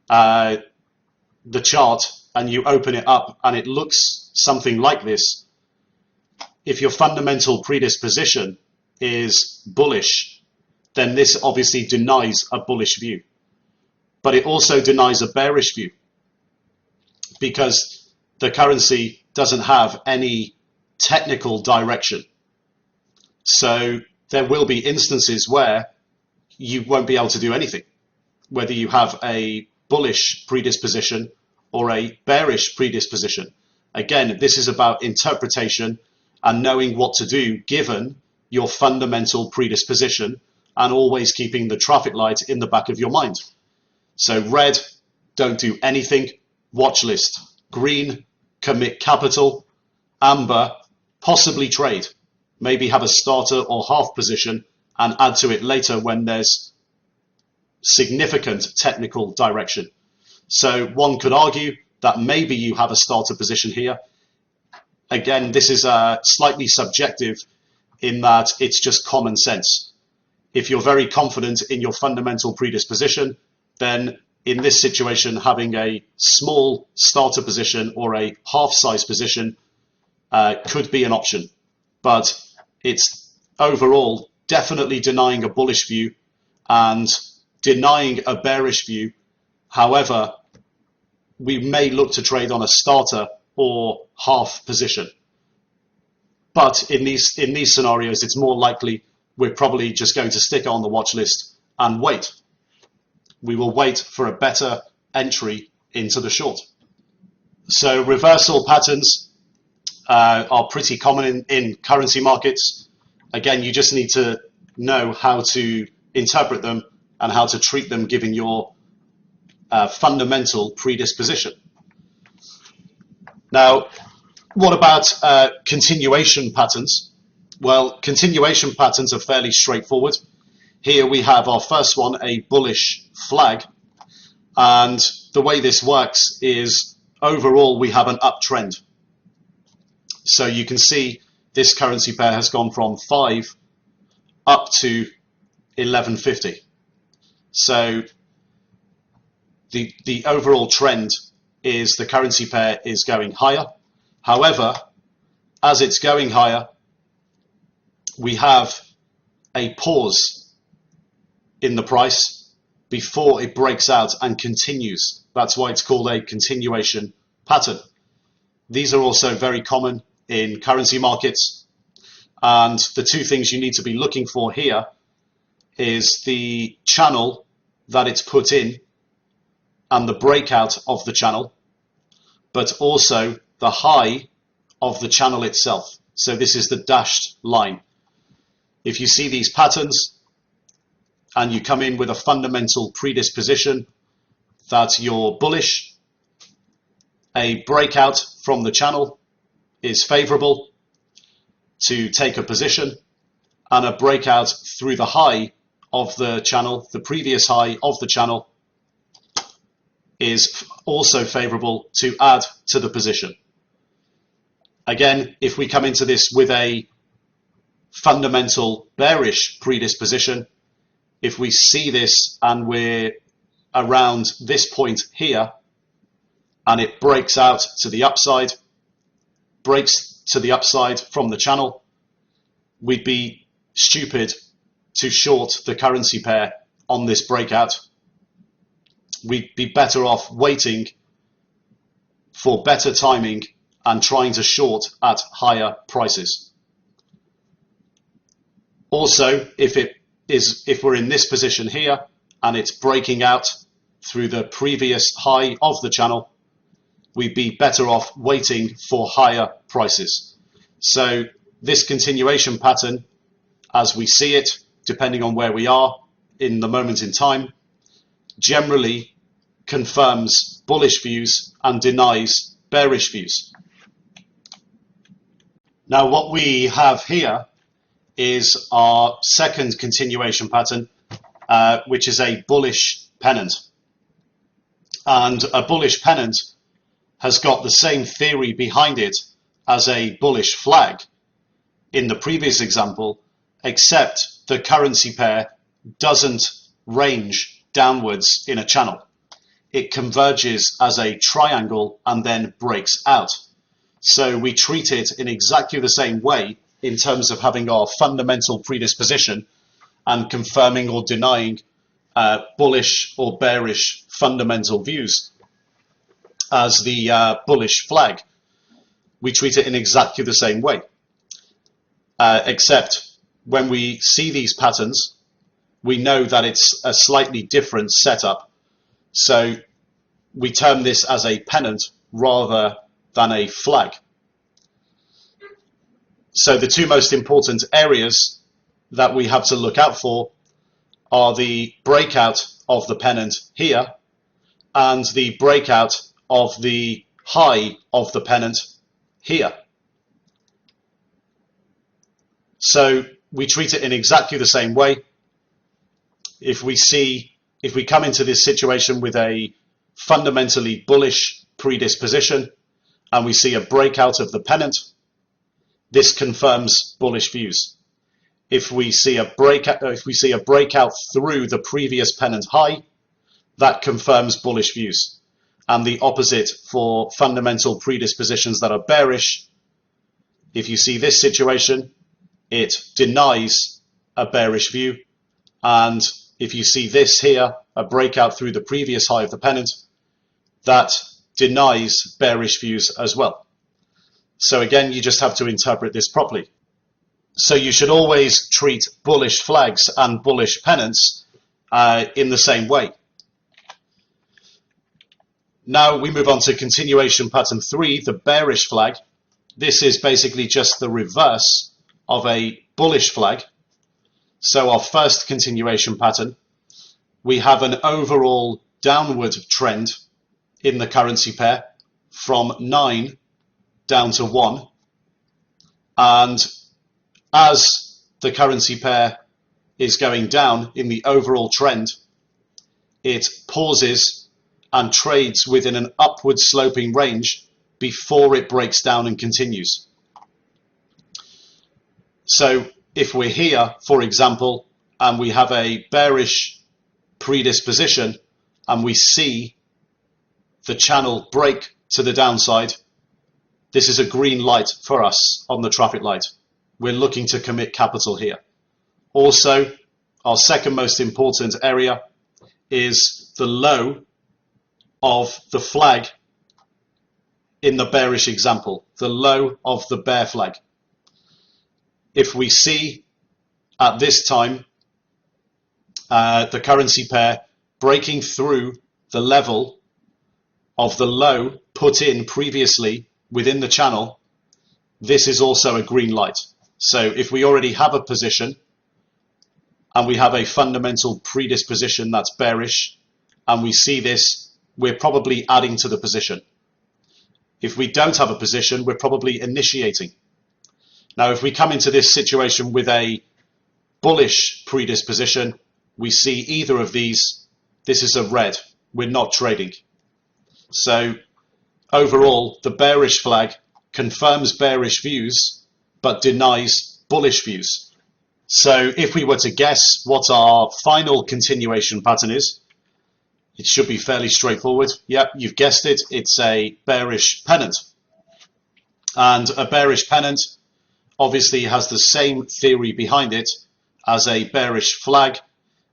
the chart and you open it up and it looks something like this, if your fundamental predisposition is bullish, then this obviously denies a bullish view. But it also denies a bearish view, because the currency doesn't have any technical direction. So there will be instances where you won't be able to do anything, whether you have a bullish predisposition or a bearish predisposition. Again, this is about interpretation and knowing what to do given your fundamental predisposition, and always keeping the traffic light in the back of your mind. So red, don't do anything, watch list. Green, commit capital. Amber, possibly trade. Maybe have a starter or half position and add to it later when there's significant technical direction. So one could argue that maybe you have a starter position here. Again, this is slightly subjective in that it's just common sense. If you're very confident in your fundamental predisposition, then in this situation, having a small starter position or a half-size position could be an option. But it's overall definitely denying a bullish view and denying a bearish view. However, we may look to trade on a starter or half position. But in these scenarios, it's more likely we're probably just going to stick it on the watch list and wait. We will wait for a better entry into the short. So reversal patterns are pretty common in currency markets. Again, you just need to know how to interpret them and how to treat them given your fundamental predisposition. Now, what about continuation patterns? Well, continuation patterns are fairly straightforward. Here we have our first one, a bullish flag. And the way this works is overall we have an uptrend. So you can see this currency pair has gone from 5 up to 1150. So the overall trend is the currency pair is going higher. However, as it's going higher, we have a pause in the price before it breaks out and continues. That's why it's called a continuation pattern. These are also very common in currency markets. And the two things you need to be looking for here is the channel that it's put in and the breakout of the channel, but also the high of the channel itself. So this is the dashed line. If you see these patterns and you come in with a fundamental predisposition that you're bullish, a breakout from the channel is favorable to take a position, and a breakout through the high of the channel, the previous high of the channel, is also favorable to add to the position. Again, if we come into this with a fundamental bearish predisposition, if we see this and we're around this point here and it breaks out to the upside, breaks to the upside from the channel, we'd be stupid to short the currency pair on this breakout. We'd be better off waiting for better timing and trying to short at higher prices. Also, if we're in this position here and it's breaking out through the previous high of the channel, we'd be better off waiting for higher prices. So this continuation pattern, as we see it, depending on where we are in the moment in time, generally confirms bullish views and denies bearish views. Now what we have here is our second continuation pattern, which is a bullish pennant. And a bullish pennant has got the same theory behind it as a bullish flag in the previous example, except the currency pair doesn't range downwards in a channel. It converges as a triangle and then breaks out. So we treat it in exactly the same way in terms of having our fundamental predisposition and confirming or denying bullish or bearish fundamental views as the bullish flag. We treat it in exactly the same way, except when we see these patterns, we know that it's a slightly different setup. So we term this as a pennant rather than a flag. So the two most important areas that we have to look out for are the breakout of the pennant here and the breakout of the high of the pennant here. So we treat it in exactly the same way. If we come into this situation with a fundamentally bullish predisposition and we see a breakout of the pennant, this confirms bullish views. If we see a breakout through the previous pennant high, that confirms bullish views. And the opposite for fundamental predispositions that are bearish. If you see this situation, it denies a bearish view. And if you see this here, a breakout through the previous high of the pennant, that denies bearish views as well. So again, you just have to interpret this properly. So you should always treat bullish flags and bullish pennants in the same way. Now we move on to continuation pattern 3, the bearish flag. This is basically just the reverse of a bullish flag. So our first continuation pattern, we have an overall downward trend in the currency pair from 9 down to 1. And as the currency pair is going down in the overall trend, it pauses and trades within an upward sloping range before it breaks down and continues. So if we're here, for example, and we have a bearish predisposition and we see the channel break to the downside, this is a green light for us on the traffic light. We're looking to commit capital here. Also, our second most important area is the low of the flag in the bearish example, the low of the bear flag. If we see at this time the currency pair breaking through the level of the low put in previously within the channel, this is also a green light. So if we already have a position and we have a fundamental predisposition that's bearish and we see this, we're probably adding to the position. If we don't have a position, we're probably initiating. Now, if we come into this situation with a bullish predisposition, we see either of these, this is a red, we're not trading. So overall, the bearish flag confirms bearish views, but denies bullish views. So if we were to guess what our final continuation pattern is, it should be fairly straightforward. Yep, you've guessed it. It's a bearish pennant. And a bearish pennant obviously has the same theory behind it as a bearish flag,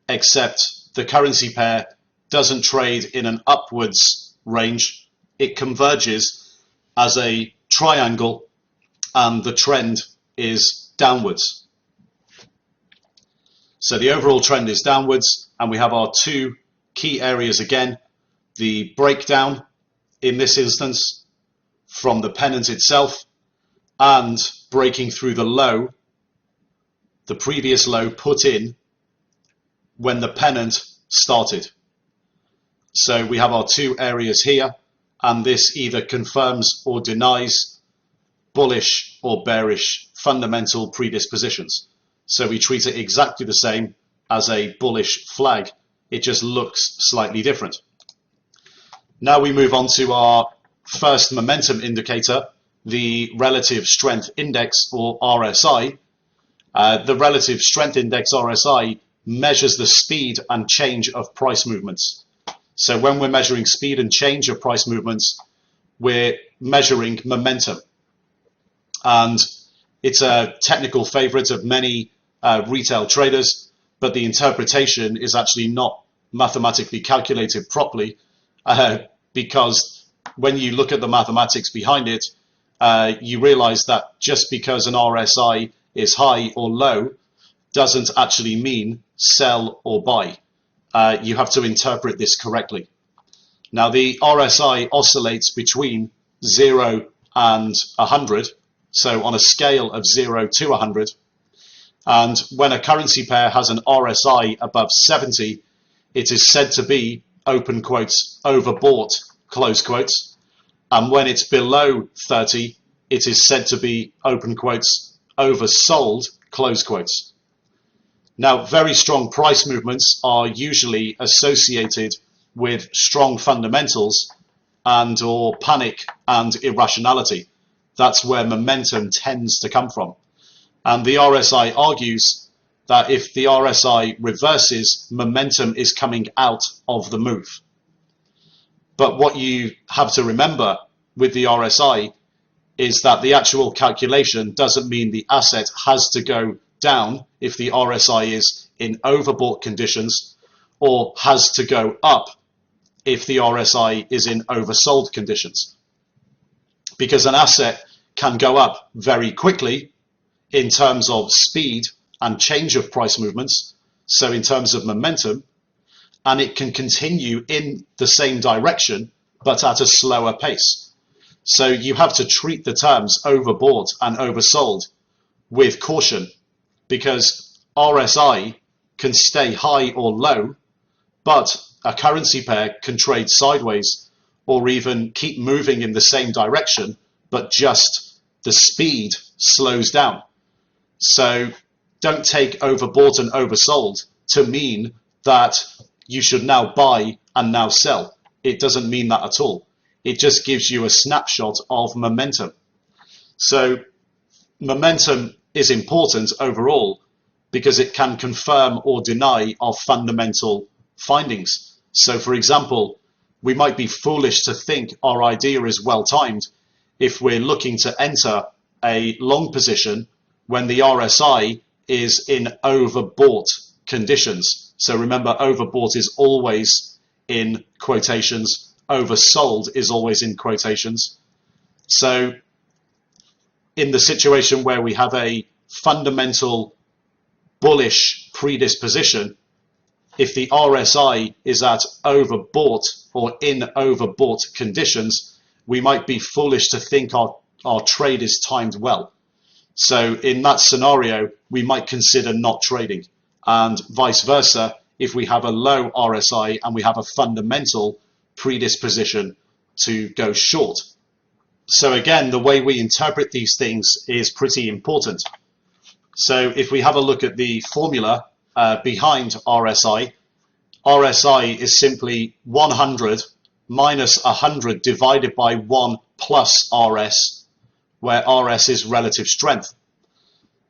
except the currency pair doesn't trade in an upwards range. It converges as a triangle and the trend is downwards. So the overall trend is downwards, and we have our two key areas again, the breakdown in this instance from the pennant itself and breaking through the low, the previous low put in when the pennant started. So we have our two areas here, and this either confirms or denies bullish or bearish fundamental predispositions. So we treat it exactly the same as a bullish flag. It just looks slightly different. Now we move on to our first momentum indicator, the Relative Strength Index, or RSI. The Relative Strength Index, RSI, measures the speed and change of price movements. So when we're measuring speed and change of price movements, we're measuring momentum. And it's a technical favorite of many retail traders, but the interpretation is actually not mathematically calculated properly because when you look at the mathematics behind it, you realize that just because an RSI is high or low doesn't actually mean sell or buy. You have to interpret this correctly. Now the RSI oscillates between 0 and 100, so on a scale of 0 to 100. And when a currency pair has an RSI above 70, it is said to be, open quotes, overbought, close quotes. And when it's below 30, it is said to be, open quotes, oversold, close quotes. Now, very strong price movements are usually associated with strong fundamentals and or panic and irrationality. That's where momentum tends to come from. And the RSI argues that if the RSI reverses, momentum is coming out of the move. But what you have to remember with the RSI is that the actual calculation doesn't mean the asset has to go down if the RSI is in overbought conditions, or has to go up if the RSI is in oversold conditions. Because an asset can go up very quickly in terms of speed and change of price movements, so in terms of momentum, and it can continue in the same direction but at a slower pace. So you have to treat the terms overbought and oversold with caution, because RSI can stay high or low, but a currency pair can trade sideways or even keep moving in the same direction, but just the speed slows down. So don't take overbought and oversold to mean that you should now buy and now sell. It doesn't mean that at all. It just gives you a snapshot of momentum. So momentum is important overall because it can confirm or deny our fundamental findings. So for example, we might be foolish to think our idea is well timed if we're looking to enter a long position when the RSI is in overbought conditions. So remember, overbought is always in quotations, oversold is always in quotations. So in the situation where we have a fundamental bullish predisposition, if the RSI is at overbought or in overbought conditions, we might be foolish to think our trade is timed well. So in that scenario, we might consider not trading, and vice versa if we have a low RSI and we have a fundamental predisposition to go short. So again, the way we interpret these things is pretty important. So if we have a look at the formula behind RSI, RSI is simply 100 minus 100 divided by 1 plus RS, where RS is relative strength.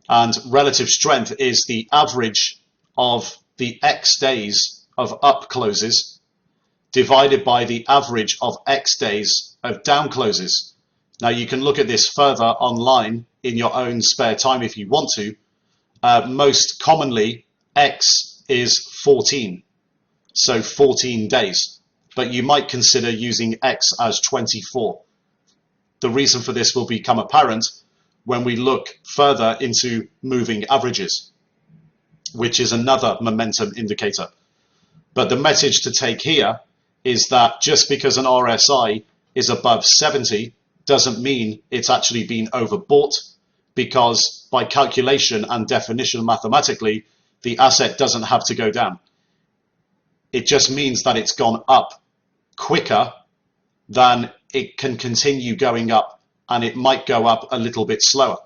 And relative strength is the average of the X days of up closes divided by the average of X days of down closes. Now you can look at this further online in your own spare time if you want to. Most commonly, X is 14, so 14 days, but you might consider using X as 24. The reason for this will become apparent when we look further into moving averages, which is another momentum indicator. But the message to take here is that just because an RSI is above 70 doesn't mean it's actually been overbought, because by calculation and definition mathematically, the asset doesn't have to go down. It just means that it's gone up quicker than it can continue going up, and it might go up a little bit slower.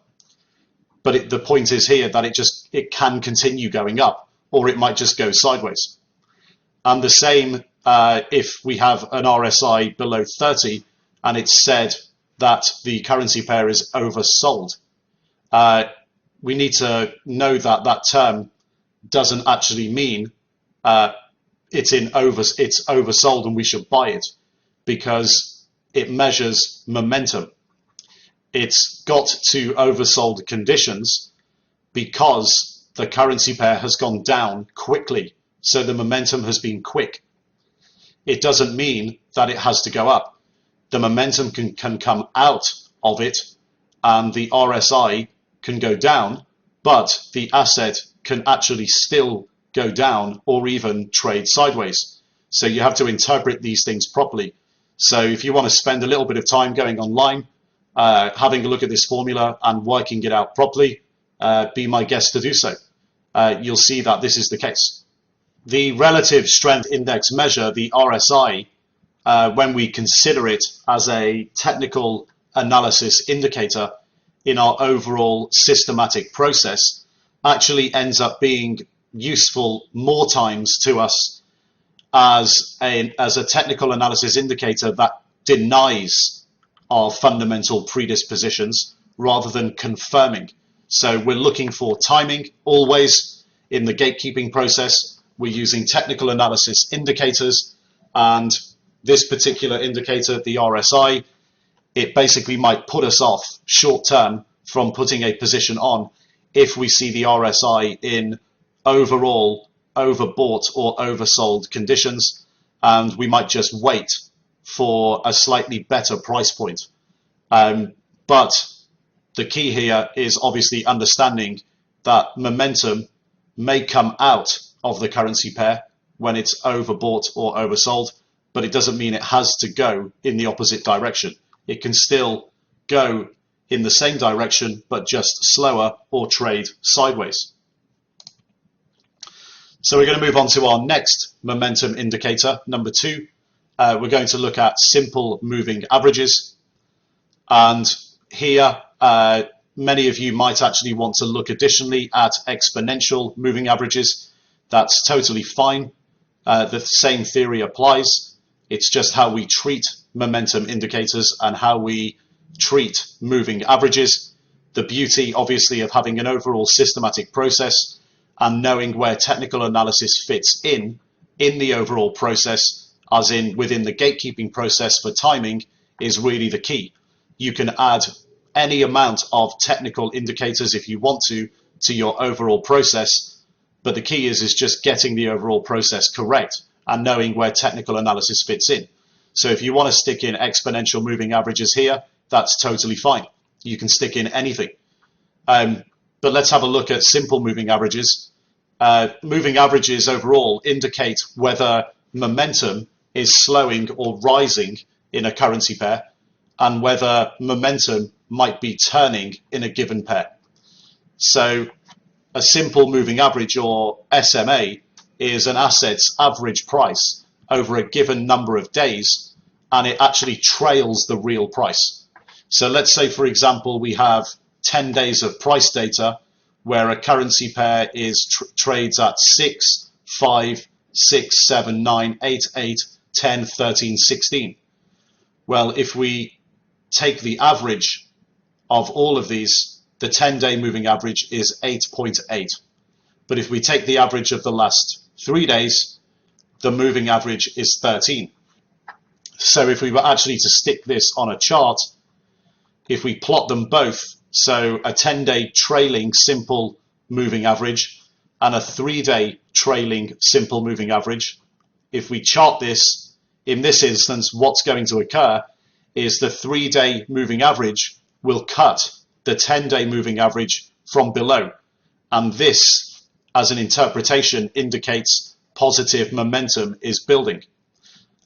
But the point is here that it can continue going up, or it might just go sideways. And the same if we have an RSI below 30 and it's said that the currency pair is oversold. We need to know that that term doesn't actually mean it's oversold and we should buy it, because it measures momentum. It's got to oversold conditions because the currency pair has gone down quickly, so the momentum has been quick. It doesn't mean that it has to go up. The momentum can come out of it and the RSI can go down, but the asset can actually still go down or even trade sideways. So you have to interpret these things properly. So if you want to spend a little bit of time going online, having a look at this formula and working it out properly, be my guest to do so. You'll see that this is the case. The relative strength index measure, the RSI, when we consider it as a technical analysis indicator in our overall systematic process, actually ends up being useful more times to us as a technical analysis indicator that denies our fundamental predispositions rather than confirming. So we're looking for timing always in the gatekeeping process. We're using technical analysis indicators, and this particular indicator, the RSI, it basically might put us off short term from putting a position on if we see the RSI in overall overbought or oversold conditions, and we might just wait for a slightly better price point. But The key here is obviously understanding that momentum may come out of the currency pair when it's overbought or oversold, but it doesn't mean it has to go in the opposite direction. It can still go in the same direction, but just slower, or trade sideways. So we're going to move on to our next momentum indicator, number 2. We're going to look at simple moving averages. And here, many of you might actually want to look additionally at exponential moving averages. That's totally fine. The same theory applies. It's just how we treat momentum indicators and how we treat moving averages. The beauty, obviously, of having an overall systematic process and knowing where technical analysis fits in the overall process, as in within the gatekeeping process for timing, is really the key. You can add any amount of technical indicators if you want to your overall process, but the key is just getting the overall process correct and knowing where technical analysis fits in. So if you want to stick in exponential moving averages here, that's totally fine. You can stick in anything. But let's have a look at simple moving averages. Moving averages overall indicate whether momentum is slowing or rising in a currency pair and whether momentum might be turning in a given pair. So a simple moving average, or SMA, is an asset's average price over a given number of days, and it actually trails the real price. So let's say, for example, we have 10 days of price data where a currency pair trades at 6, 5, 6, 7, 9, 8, 8, 10, 13, 16. Well, if we take the average of all of these, the 10-day moving average is 8.8. But if we take the average of the last 3 days, the moving average is 13. So if we were actually to stick this on a chart, if we plot them both, so a 10-day trailing simple moving average and a 3-day trailing simple moving average, if we chart this, in this instance, what's going to occur is the 3-day moving average will cut the 10-day moving average from below. And this, as an interpretation, indicates positive momentum is building.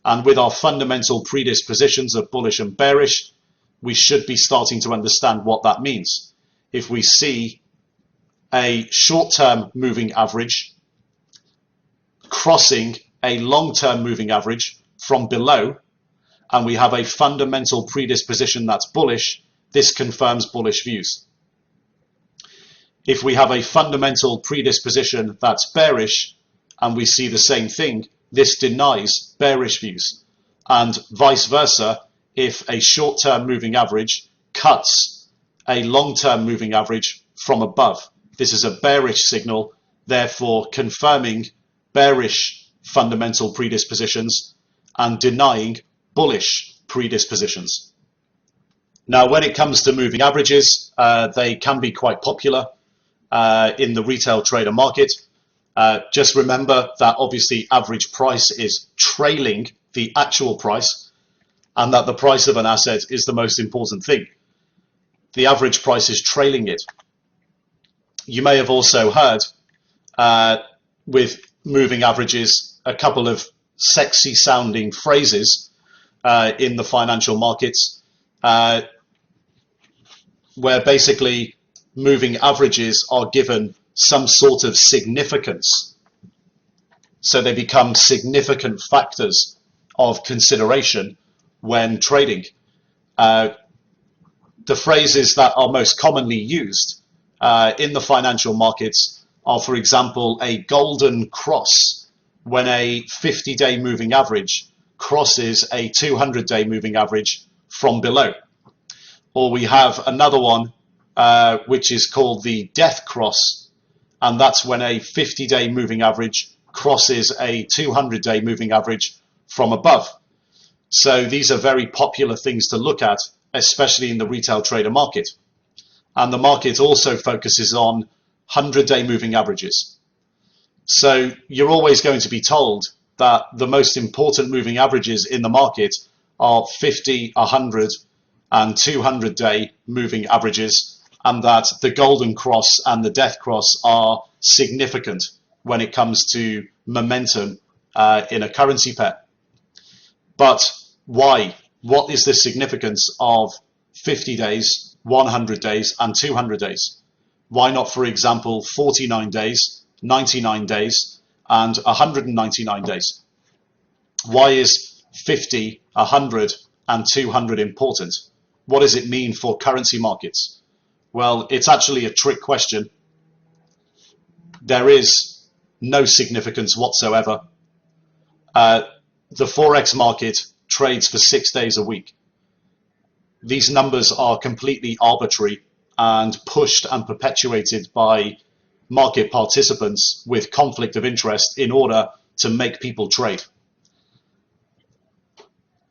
And with our fundamental predispositions of bullish and bearish, we should be starting to understand what that means. If we see a short-term moving average crossing a long-term moving average from below, and we have a fundamental predisposition that's bullish, this confirms bullish views. If we have a fundamental predisposition that's bearish, and we see the same thing, this denies bearish views. And vice versa, if a short-term moving average cuts a long-term moving average from above. This is a bearish signal, therefore confirming bearish fundamental predispositions and denying bullish predispositions. Now, when it comes to moving averages, they can be quite popular in the retail trader market. Just remember that obviously average price is trailing the actual price, and that the price of an asset is the most important thing. The average price is trailing it. You may have also heard with moving averages a couple of sexy sounding phrases in the financial markets where basically moving averages are given some sort of significance. So they become significant factors of consideration when trading. The phrases that are most commonly used in the financial markets are, for example, a golden cross when a 50-day moving average crosses a 200-day moving average from below. Or we have another one which is called the death cross, and that's when a 50-day moving average crosses a 200-day moving average from above. So these are very popular things to look at, especially in the retail trader market. And the market also focuses on 100-day moving averages. So you're always going to be told that the most important moving averages in the market are 50, 100, and 200-day moving averages. and that the golden cross and the death cross are significant when it comes to momentum in a currency pair. But why? What is the significance of 50 days, 100 days, and 200 days? Why not, for example, 49 days, 99 days, and 199 days? Why is 50, 100, and 200 important? What does it mean for currency markets? Well, it's actually a trick question. There is no significance whatsoever. The Forex market trades for 6 days a week. These numbers are completely arbitrary and pushed and perpetuated by market participants with conflict of interest in order to make people trade.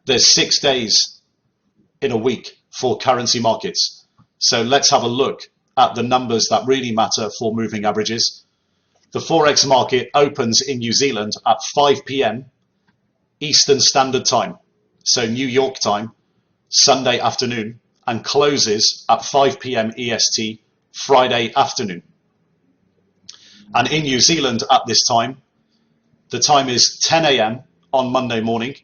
There's 6 days in a week for currency markets. So let's have a look at the numbers that really matter for moving averages. The Forex market opens in New Zealand at 5 p.m. Eastern Standard Time, so New York time, Sunday afternoon, and closes at 5 p.m. EST, Friday afternoon. And in New Zealand at this time, the time is 10 a.m. on Monday morning,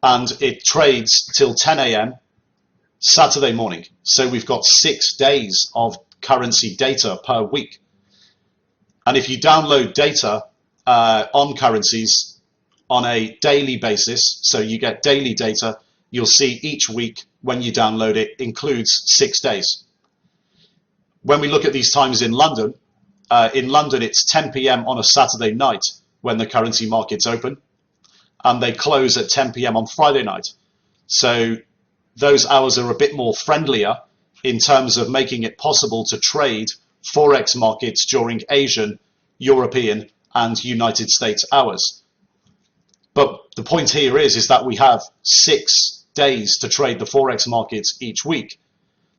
and it trades till 10 a.m. Saturday morning. So we've got 6 days of currency data per week. And if you download data on currencies on a daily basis, so you get daily data, you'll see each week when you download it includes 6 days. When we look at these times in London it's 10 p.m. on a Saturday night when the currency markets open, and they close at 10 p.m. on Friday night. So those hours are a bit more friendlier in terms of making it possible to trade Forex markets during Asian, European, and United States hours. But the point here is that we have 6 days to trade the Forex markets each week.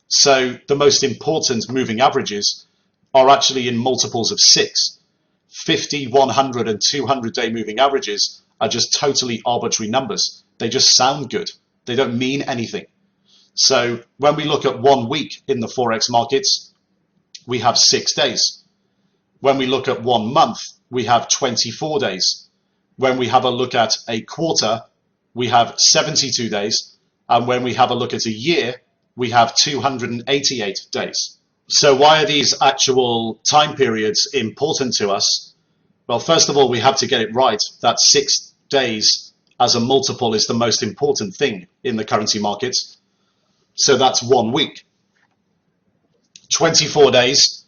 So the most important moving averages are actually in multiples of 6. 50, 100, and 200 day moving averages are just totally arbitrary numbers. They just sound good. They don't mean anything. So when we look at 1 week in the Forex markets, we have 6 days. When we look at 1 month, we have 24 days. When we have a look at a quarter, we have 72 days. And when we have a look at a year, we have 288 days. So why are these actual time periods important to us? Well, first of all, we have to get it right that 6 days as a multiple is the most important thing in the currency markets. So that's 1 week. 24 days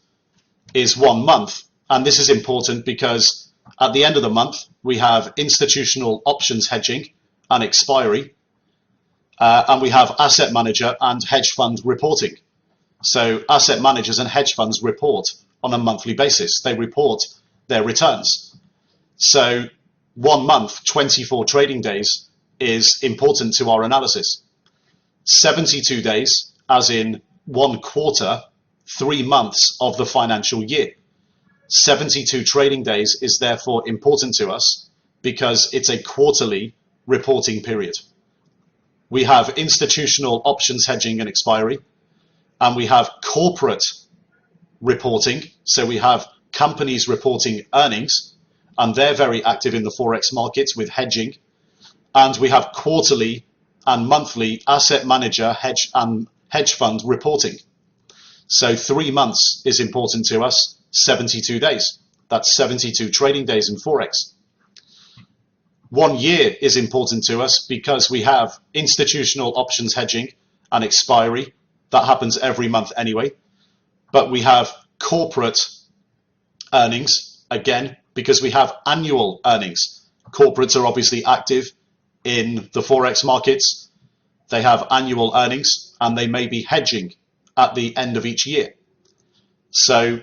is 1 month. And this is important because at the end of the month, we have institutional options hedging and expiry. And we have asset manager and hedge fund reporting. So asset managers and hedge funds report on a monthly basis. They report their returns. So 1 month, 24 trading days is important to our analysis. 72 days, as in 1 quarter, 3 months of the financial year. 72 trading days is therefore important to us because it's a quarterly reporting period. We have institutional options hedging and expiry, and we have corporate reporting. So we have companies reporting earnings, and they're very active in the Forex markets with hedging. And we have quarterly and monthly asset manager hedge fund reporting. So 3 months is important to us, 72 days. That's 72 trading days in Forex. 1 year is important to us because we have institutional options hedging and expiry. That happens every month anyway. But we have corporate earnings, again, because we have annual earnings. Corporates are obviously active in the Forex markets. They have annual earnings and they may be hedging at the end of each year. So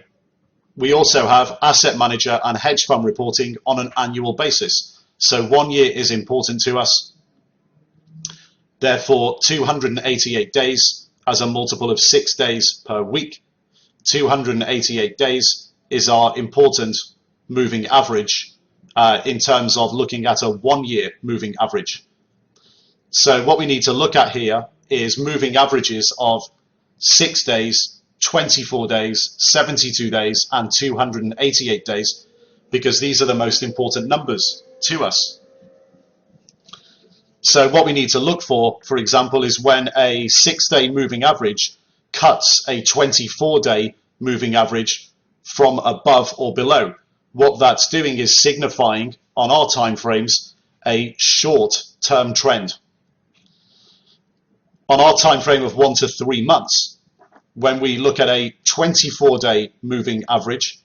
we also have asset manager and hedge fund reporting on an annual basis. So 1 year is important to us. Therefore, 288 days as a multiple of 6 days per week. 288 days is our important moving average in terms of looking at a 1 year moving average. So what we need to look at here is moving averages of 6 days, 24 days, 72 days, and 288 days, because these are the most important numbers to us. So what we need to look for example, is when a 6-day moving average cuts a 24-day moving average from above or below. What that's doing is signifying on our time frames a short-term trend. On our time frame of 1 to 3 months, when we look at a 24-day moving average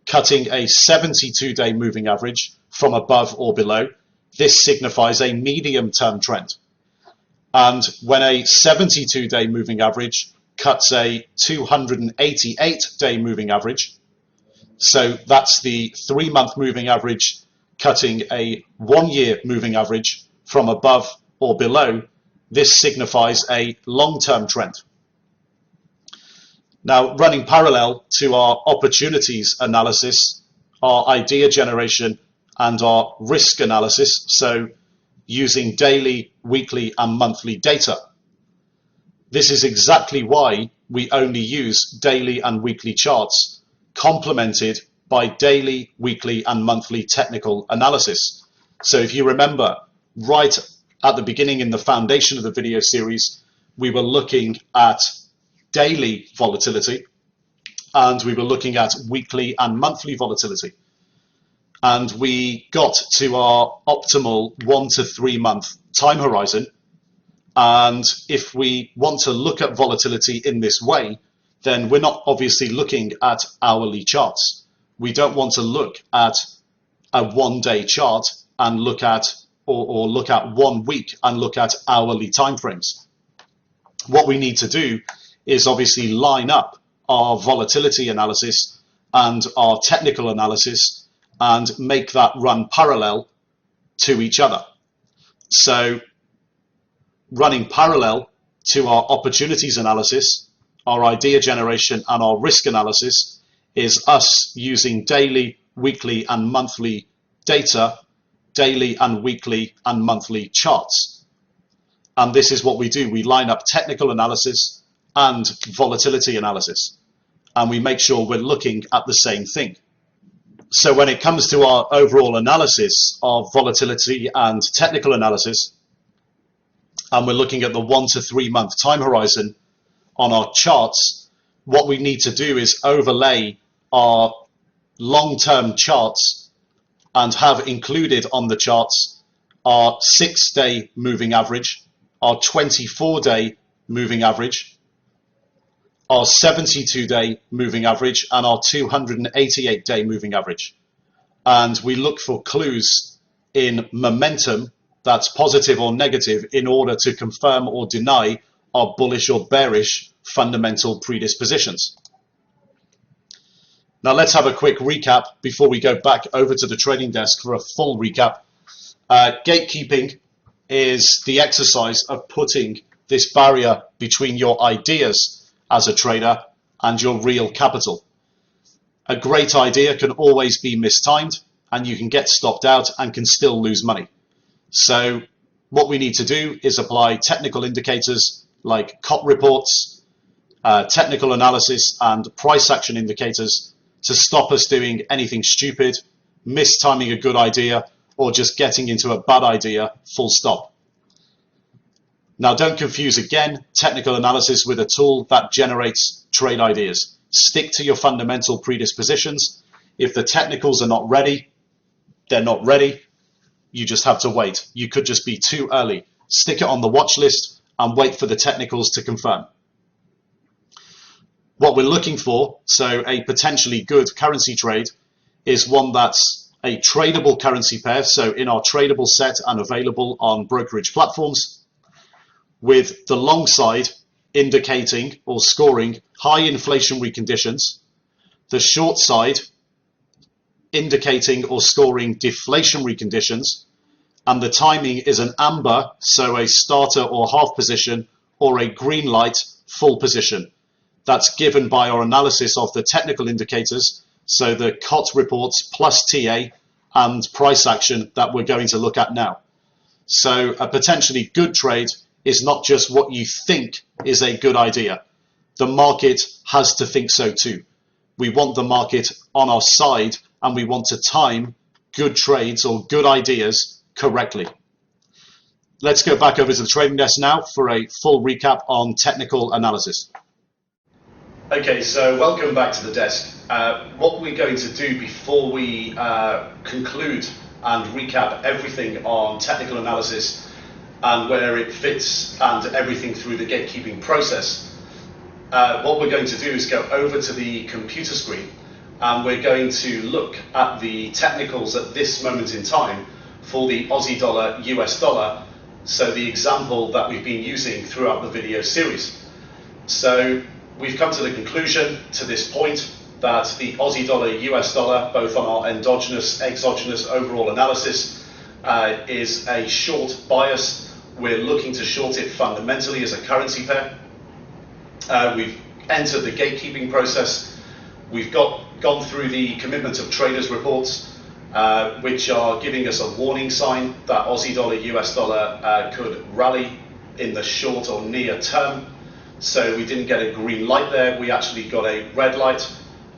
cutting a 72-day moving average from above or below, this signifies a medium-term trend. And when a 72-day moving average cuts a 288-day moving average, so that's the 3-month moving average cutting a 1-year moving average from above or below, this signifies a long-term trend. Now, running parallel to our opportunities analysis, our idea generation, and our risk analysis, so using daily, weekly, and monthly data. This is exactly why we only use daily and weekly charts, complemented by daily, weekly, and monthly technical analysis. So if you remember, right at the beginning in the foundation of the video series, we were looking at daily volatility, and we were looking at weekly and monthly volatility. And we got to our optimal 1 to 3 month time horizon. And if we want to look at volatility in this way, then we're not obviously looking at hourly charts. We don't want to look at a 1-day chart and look at, or look at 1 week and look at hourly timeframes. What we need to do is obviously line up our volatility analysis and our technical analysis and make that run parallel to each other. So running parallel to our opportunities analysis, our idea generation, and our risk analysis is us using daily, weekly, and monthly data, daily and weekly and monthly charts. And this is what we do. We line up technical analysis and volatility analysis, and we make sure we're looking at the same thing. So when it comes to our overall analysis of volatility and technical analysis, and we're looking at the 1 to 3 month time horizon on our charts, what we need to do is overlay our long-term charts and have included on the charts our 6-day moving average, our 24-day moving average, our 72-day moving average, and our 288-day moving average. And we look for clues in momentum that's positive or negative in order to confirm or deny our bullish or bearish fundamental predispositions. Now let's have a quick recap before we go back over to the trading desk for a full recap. Gatekeeping is the exercise of putting this barrier between your ideas as a trader and your real capital. A great idea can always be mistimed, and you can get stopped out and can still lose money. So what we need to do is apply technical indicators like COT reports, technical analysis, and price action indicators to stop us doing anything stupid, mistiming a good idea, or just getting into a bad idea, full stop. Now, don't confuse again technical analysis with a tool that generates trade ideas. Stick to your fundamental predispositions. If the technicals are not ready, they're not ready. You just have to wait. You could just be too early. Stick it on the watch list and wait for the technicals to confirm. What we're looking for, so a potentially good currency trade, is one that's a tradable currency pair, so in our tradable set and available on brokerage platforms, with the long side indicating or scoring high inflationary conditions, the short side indicating or scoring deflationary conditions, and the timing is an amber, so a starter or half position, or a green light, full position. That's given by our analysis of the technical indicators, so the COT reports plus TA and price action that we're going to look at now. So a potentially good trade is not just what you think is a good idea. the market has to think so too. We want the market on our side, and we want to time good trades or good ideas correctly. Let's go back over to the trading desk now for a full recap on technical analysis. Okay, so welcome back to the desk. What we're going to do before we conclude and recap everything on technical analysis and where it fits and everything through the gatekeeping process, what we're going to do is go over to the computer screen, and we're going to look at the technicals at this moment in time for the Aussie dollar, US dollar, so the example that we've been using throughout the video series. So we've come to the conclusion to this point that the Aussie dollar, US dollar, both on our endogenous, exogenous overall analysis, is a short bias. We're looking to short it fundamentally as a currency pair. We've entered the gatekeeping process. We've gone through the commitment of traders reports, which are giving us a warning sign that Aussie dollar, US dollar could rally in the short or near term. So we didn't get a green light there, we actually got a red light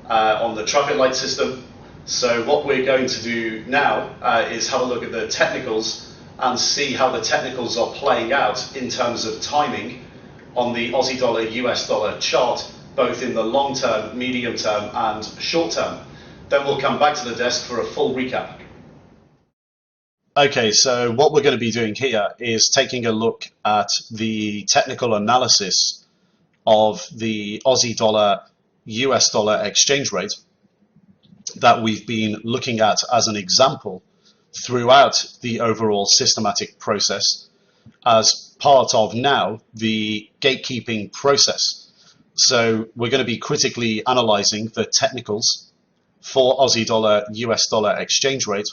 on the traffic light system. So what we're going to do now is have a look at the technicals and see how the technicals are playing out in terms of timing on the Aussie dollar, US dollar chart, both in the long term, medium term and short term. Then we'll come back to the desk for a full recap. Okay, so what we're going to be doing here is taking a look at the technical analysis of the Aussie dollar, US dollar exchange rate that we've been looking at as an example throughout the overall systematic process as part of now the gatekeeping process. So we're going to be critically analyzing the technicals for Aussie dollar, US dollar exchange rate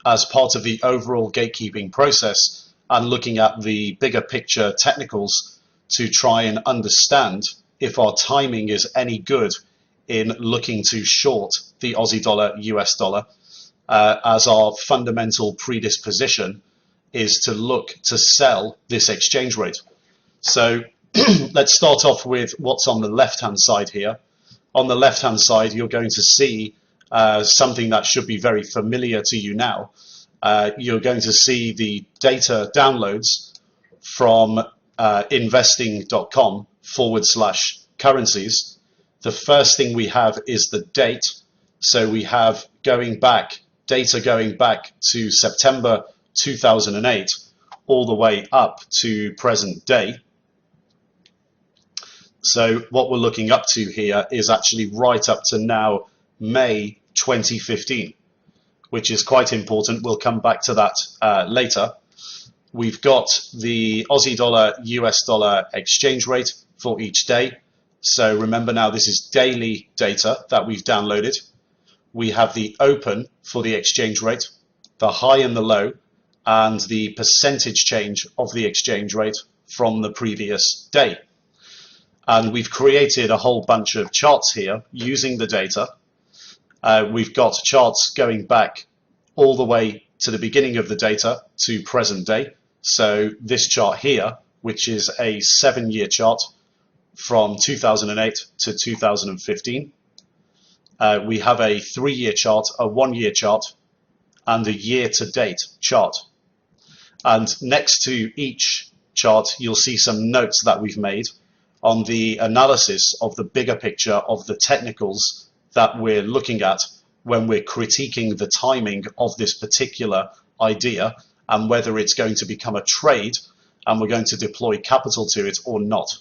as part of the overall gatekeeping process and looking at the bigger picture technicals to try and understand if our timing is any good in looking to short the Aussie dollar, US dollar, as our fundamental predisposition is to look to sell this exchange rate. So let's start off with what's on the left-hand side here. On the left-hand side, you're going to see something that should be very familiar to you now. You're going to see the data downloads from investing.com/currencies. The first thing we have is the date. So we have data going back to September 2008 all the way up to present day. So what we're looking up to here is actually right up to now May 2015, which is quite important. We'll come back to that later. We've got the Aussie dollar, US dollar exchange rate for each day. So remember now, this is daily data that we've downloaded. We have the open for the exchange rate, the high and the low, and the percentage change of the exchange rate from the previous day. And we've created a whole bunch of charts here using the data. We've got charts going back all the way to the beginning of the data to present day. So this chart here, which is a 7-year chart from 2008 to 2015. We have a 3-year chart, a 1-year chart, and a year-to-date chart. And next to each chart, you'll see some notes that we've made on the analysis of the bigger picture of the technicals that we're looking at when we're critiquing the timing of this particular idea and whether it's going to become a trade and we're going to deploy capital to it or not.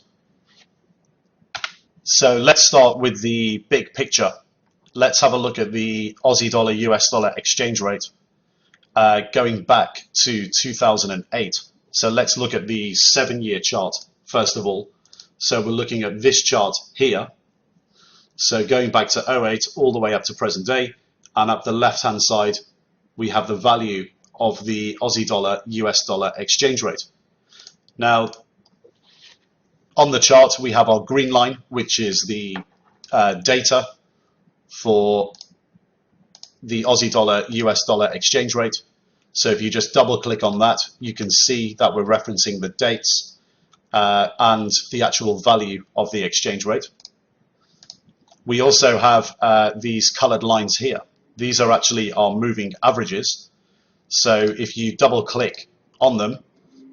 So let's start with the big picture. Let's have a look at the Aussie dollar, US dollar exchange rate going back to 2008. So let's look at the 7-year chart first of all. So we're looking at this chart here. So going back to 08 all the way up to present day, and up the left-hand side, we have the value of the Aussie dollar, US dollar exchange rate. Now, on the chart, we have our green line, which is the data for the Aussie dollar, US dollar exchange rate. So if you just double click on that, you can see that we're referencing the dates. and the actual value of the exchange rate. We also have these colored lines here. These are actually our moving averages. So if you double click on them,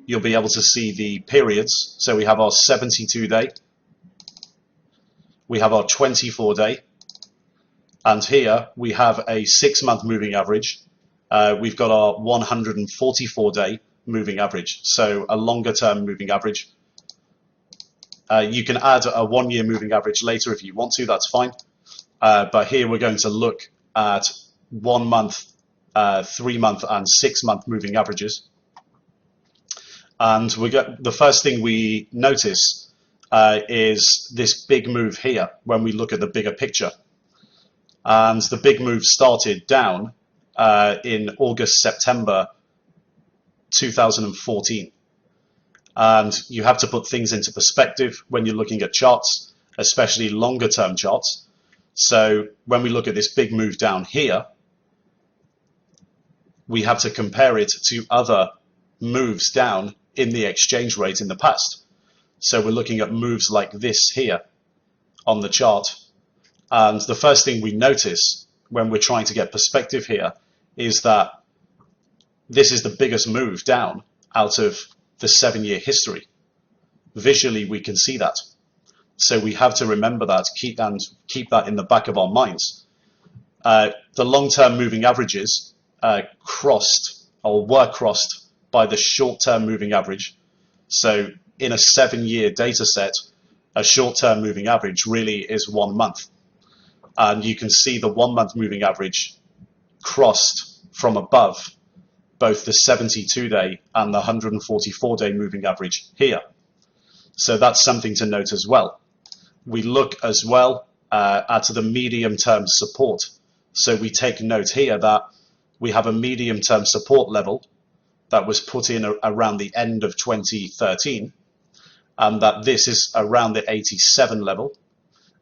you'll be able to see the periods. So we have our 72-day, we have our 24-day, and here we have a 6-month moving average. We've got our 144-day moving average, so a longer term moving average. You can add a 1-year moving average later if you want to, that's fine. But here we're going to look at 1 month, 3 month and 6 month moving averages. And we get, the first thing we notice is this big move here when we look at the bigger picture. And the big move started down in August, September 2014. And you have to put things into perspective when you're looking at charts, especially longer term charts. So when we look at this big move down here, we have to compare it to other moves down in the exchange rate in the past. So we're looking at moves like this here on the chart. And the first thing we notice when we're trying to get perspective here is that this is the biggest move down out of the 7-year history. Visually, we can see that. So we have to remember that, keep that in the back of our minds. The long-term moving averages crossed or were crossed by the short-term moving average. So in a 7-year data set, a short-term moving average really is 1 month. And you can see the 1 month moving average crossed from above both the 72-day and the 144-day moving average here. So that's something to note as well. We look as well at the medium-term support. So we take note here that we have a medium-term support level that was put in around the end of 2013, and that this is around the 87 level.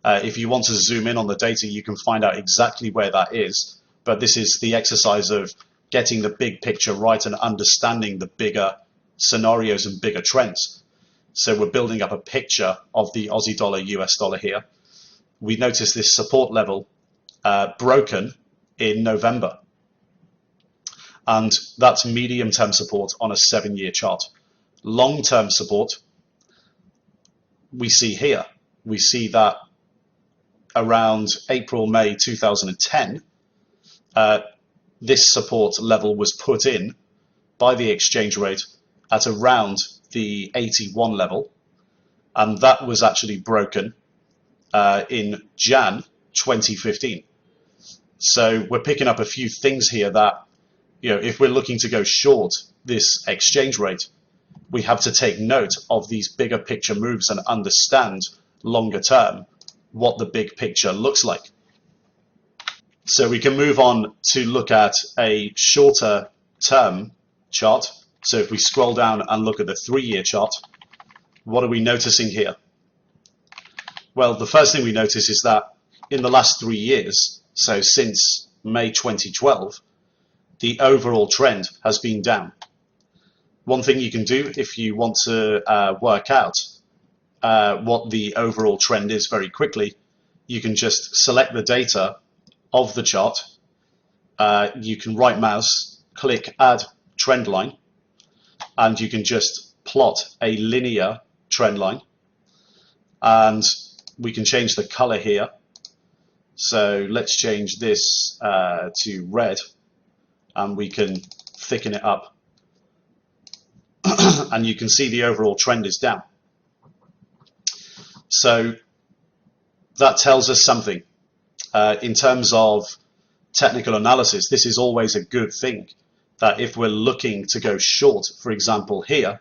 If you want to zoom in on the data, you can find out exactly where that is. But this is the exercise of getting the big picture right and understanding the bigger scenarios and bigger trends. So we're building up a picture of the Aussie dollar, US dollar here. We notice this support level broken in November. And that's medium-term support on a 7-year chart. Long-term support, we see here. We see that around April, May 2010, this support level was put in by the exchange rate at around the 81 level, and that was actually broken in Jan 2015. So we're picking up a few things here that, if we're looking to go short this exchange rate, we have to take note of these bigger picture moves and understand longer term what the big picture looks like. So we can move on to look at a shorter term chart. So if we scroll down and look at the 3-year chart, what are we noticing here? Well, the first thing we notice is that in the last 3 years, so since May 2012, the overall trend has been down. One thing you can do if you want to work out what the overall trend is very quickly, you can just select the data of the chart. You can right mouse, click add trend line, and you can just plot a linear trend line. And we can change the color here. So let's change this to red, and we can thicken it up. And you can see the overall trend is down. So that tells us something. In terms of technical analysis, this is always a good thing, that if we're looking to go short, for example here,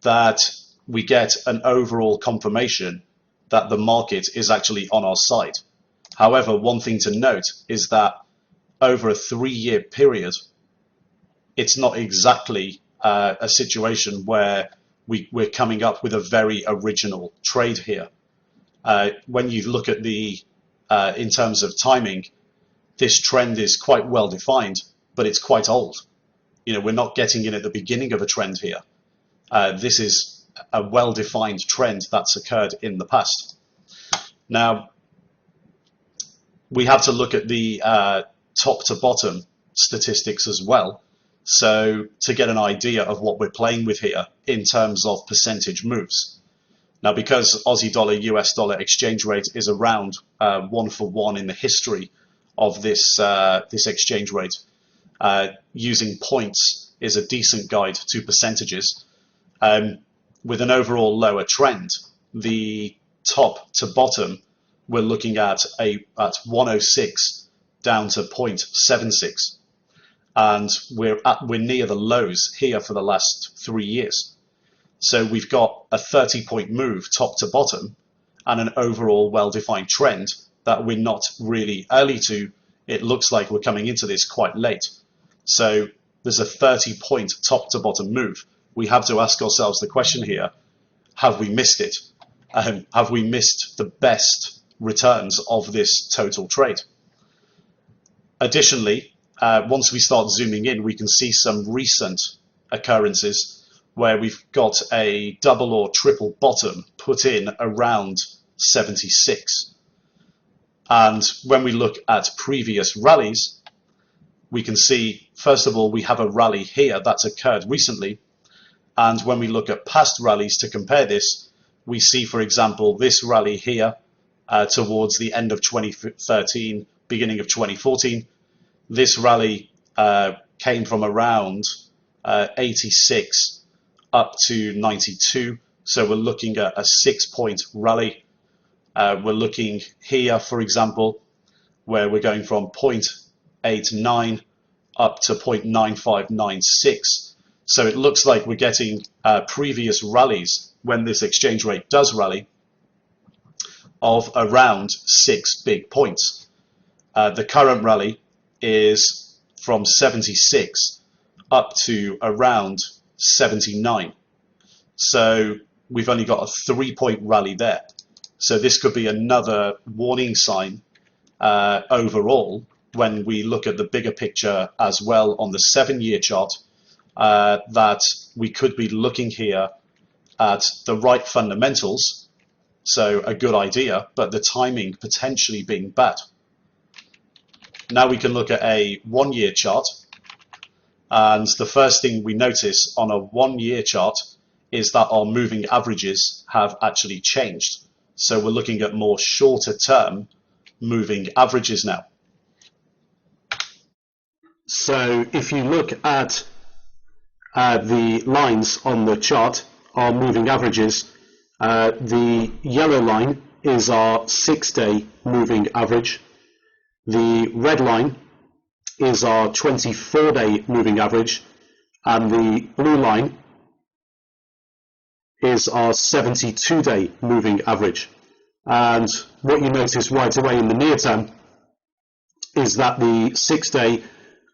that we get an overall confirmation that the market is actually on our side. However, one thing to note is that over a 3-year period, it's not exactly a situation where we're coming up with a very original trade here. When you look at the in terms of timing, this trend is quite well defined, but it's quite old. We're not getting in at the beginning of a trend here. This is a well-defined trend that's occurred in the past. Now, we have to look at the top to bottom statistics as well, so to get an idea of what we're playing with here in terms of percentage moves. Now, because Aussie dollar US dollar exchange rate is around 1-for-1 in the history of this this exchange rate, using points is a decent guide to percentages. With an overall lower trend, the top to bottom, we're looking at 106 down to 0.76, and we're near the lows here for the last 3 years. So we've got a 30-point move top to bottom and an overall well-defined trend that we're not really early to. It looks like we're coming into this quite late. So there's a 30-point top to bottom move. We have to ask ourselves the question here, have we missed it? Have we missed the best returns of this total trade? Additionally, once we start zooming in, we can see some recent occurrences where we've got a double or triple bottom put in around 76. And when we look at previous rallies, we can see, first of all, we have a rally here that's occurred recently. And when we look at past rallies to compare this, we see, for example, this rally here towards the end of 2013, beginning of 2014. This rally came from around 86 up to 92. So we're looking at a 6-point rally. We're looking here, for example, where we're going from 0.89 up to 0.9596. So it looks like we're getting previous rallies when this exchange rate does rally of around 6 big points. The current rally is from 76 up to around 79. So we've only got a 3-point rally there. So this could be another warning sign overall when we look at the bigger picture as well on the 7-year chart, that we could be looking here at the right fundamentals, so a good idea, but the timing potentially being bad. Now we can look at a 1-year chart, and the first thing we notice on a 1-year chart is that our moving averages have actually changed. So we're looking at more shorter term moving averages now. So if you look at the lines on the chart, our moving averages, the yellow line is our 6-day moving average. The red line is our 24-day moving average, and the blue line is our 72-day moving average. And what you notice right away in the near term is that the 6-day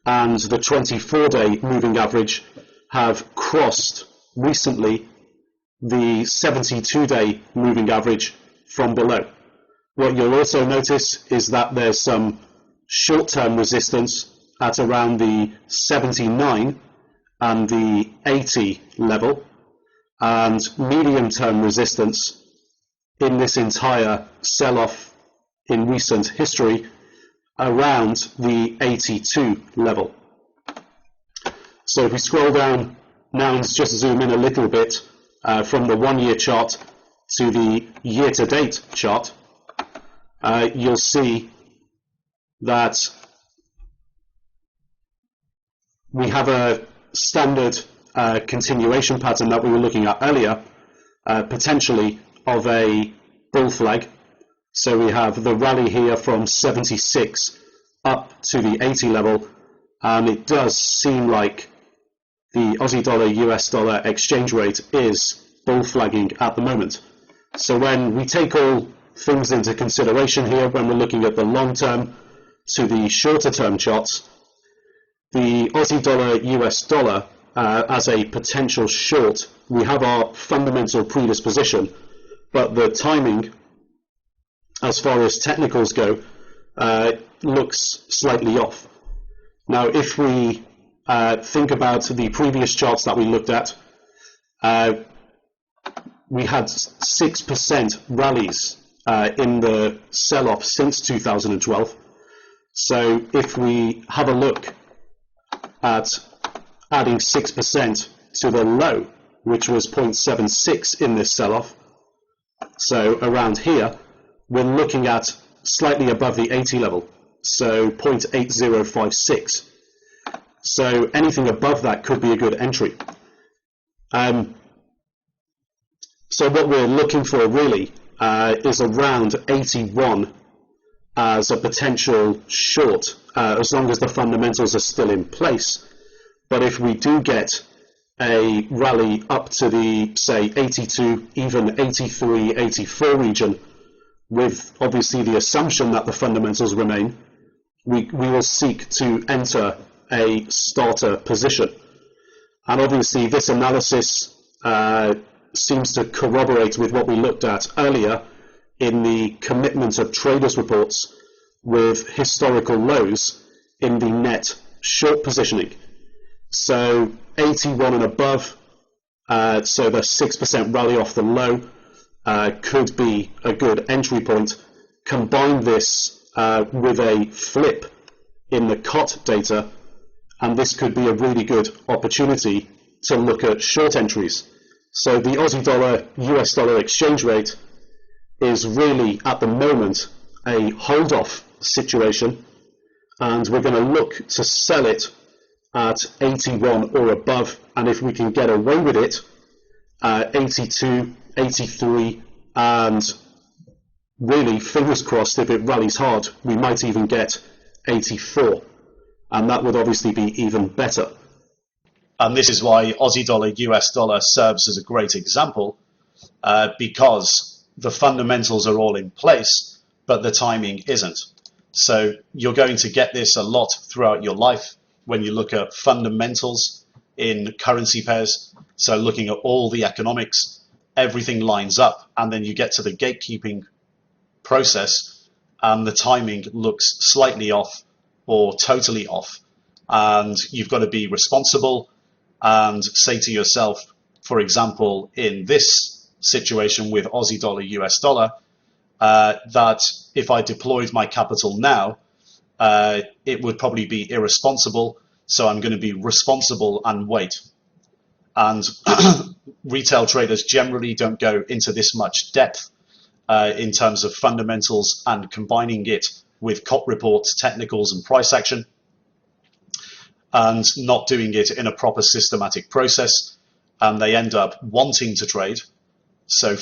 and the 24-day moving average have crossed recently the 72-day moving average from below. What you'll also notice is that there's some short-term resistance at around the 79 and the 80 level, and medium-term resistance in this entire sell-off in recent history around the 82 level. So if we scroll down now and just zoom in a little bit from the 1-year chart to the year-to-date chart, you'll see that we have a standard continuation pattern that we were looking at earlier, potentially of a bull flag. So we have the rally here from 76 up to the 80 level, and it does seem like the Aussie dollar US dollar exchange rate is bull flagging at the moment. So when we take all things into consideration here, when we're looking at the long term to the shorter term charts, the Aussie dollar US dollar as a potential short, we have our fundamental predisposition, but the timing as far as technicals go looks slightly off. Now if we think about the previous charts that we looked at, we had 6% rallies in the sell-off since 2012. So if we have a look at adding 6% to the low, which was 0.76 in this sell-off, so around here, we're looking at slightly above the 80 level, so 0.8056. So anything above that could be a good entry. So what we're looking for really is around 81 as a potential short, as long as the fundamentals are still in place. But if we do get a rally up to the, say, 82, even 83, 84 region, with obviously the assumption that the fundamentals remain, we will seek to enter a starter position. And obviously this analysis seems to corroborate with what we looked at earlier in the commitment of traders reports with historical lows in the net short positioning. So 81 and above, so the 6% rally off the low could be a good entry point. Combine this with a flip in the COT data, and this could be a really good opportunity to look at short entries. So the Aussie dollar US dollar exchange rate is really at the moment a hold off situation, and we're going to look to sell it at 81 or above, and if we can get away with it, 82, 83, and really, fingers crossed, if it rallies hard, we might even get 84, and that would obviously be even better. And this is why Aussie dollar, US dollar serves as a great example, because the fundamentals are all in place, but the timing isn't. So you're going to get this a lot throughout your life when you look at fundamentals in currency pairs. So looking at all the economics, everything lines up, and then you get to the gatekeeping process and the timing looks slightly off or totally off. And you've got to be responsible and say to yourself, for example, in this situation with Aussie dollar, US dollar, that if I deployed my capital now, it would probably be irresponsible. So I'm going to be responsible and wait. And retail traders generally don't go into this much depth in terms of fundamentals and combining it with COT reports, technicals, and price action, and not doing it in a proper systematic process. And they end up wanting to trade, so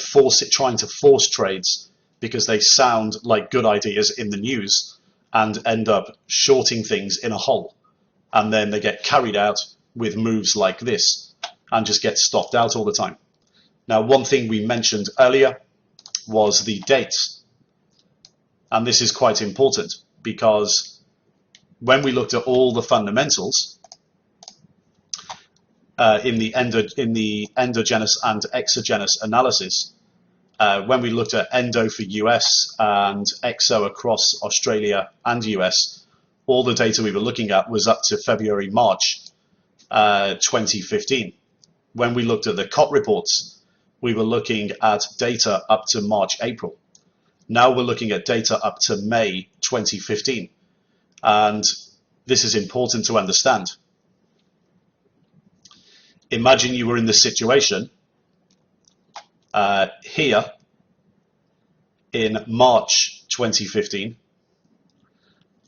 trying to force trades because they sound like good ideas in the news, and end up shorting things in a hole. And then they get carried out with moves like this and just get stopped out all the time. Now, one thing we mentioned earlier was the dates. And this is quite important because when we looked at all the fundamentals in the endogenous and exogenous analysis, when we looked at endo for US and exo across Australia and US, all the data we were looking at was up to February, March 2015. When we looked at the COT reports, we were looking at data up to March, April. Now we're looking at data up to May 2015. And this is important to understand. Imagine you were in this situation here in March 2015,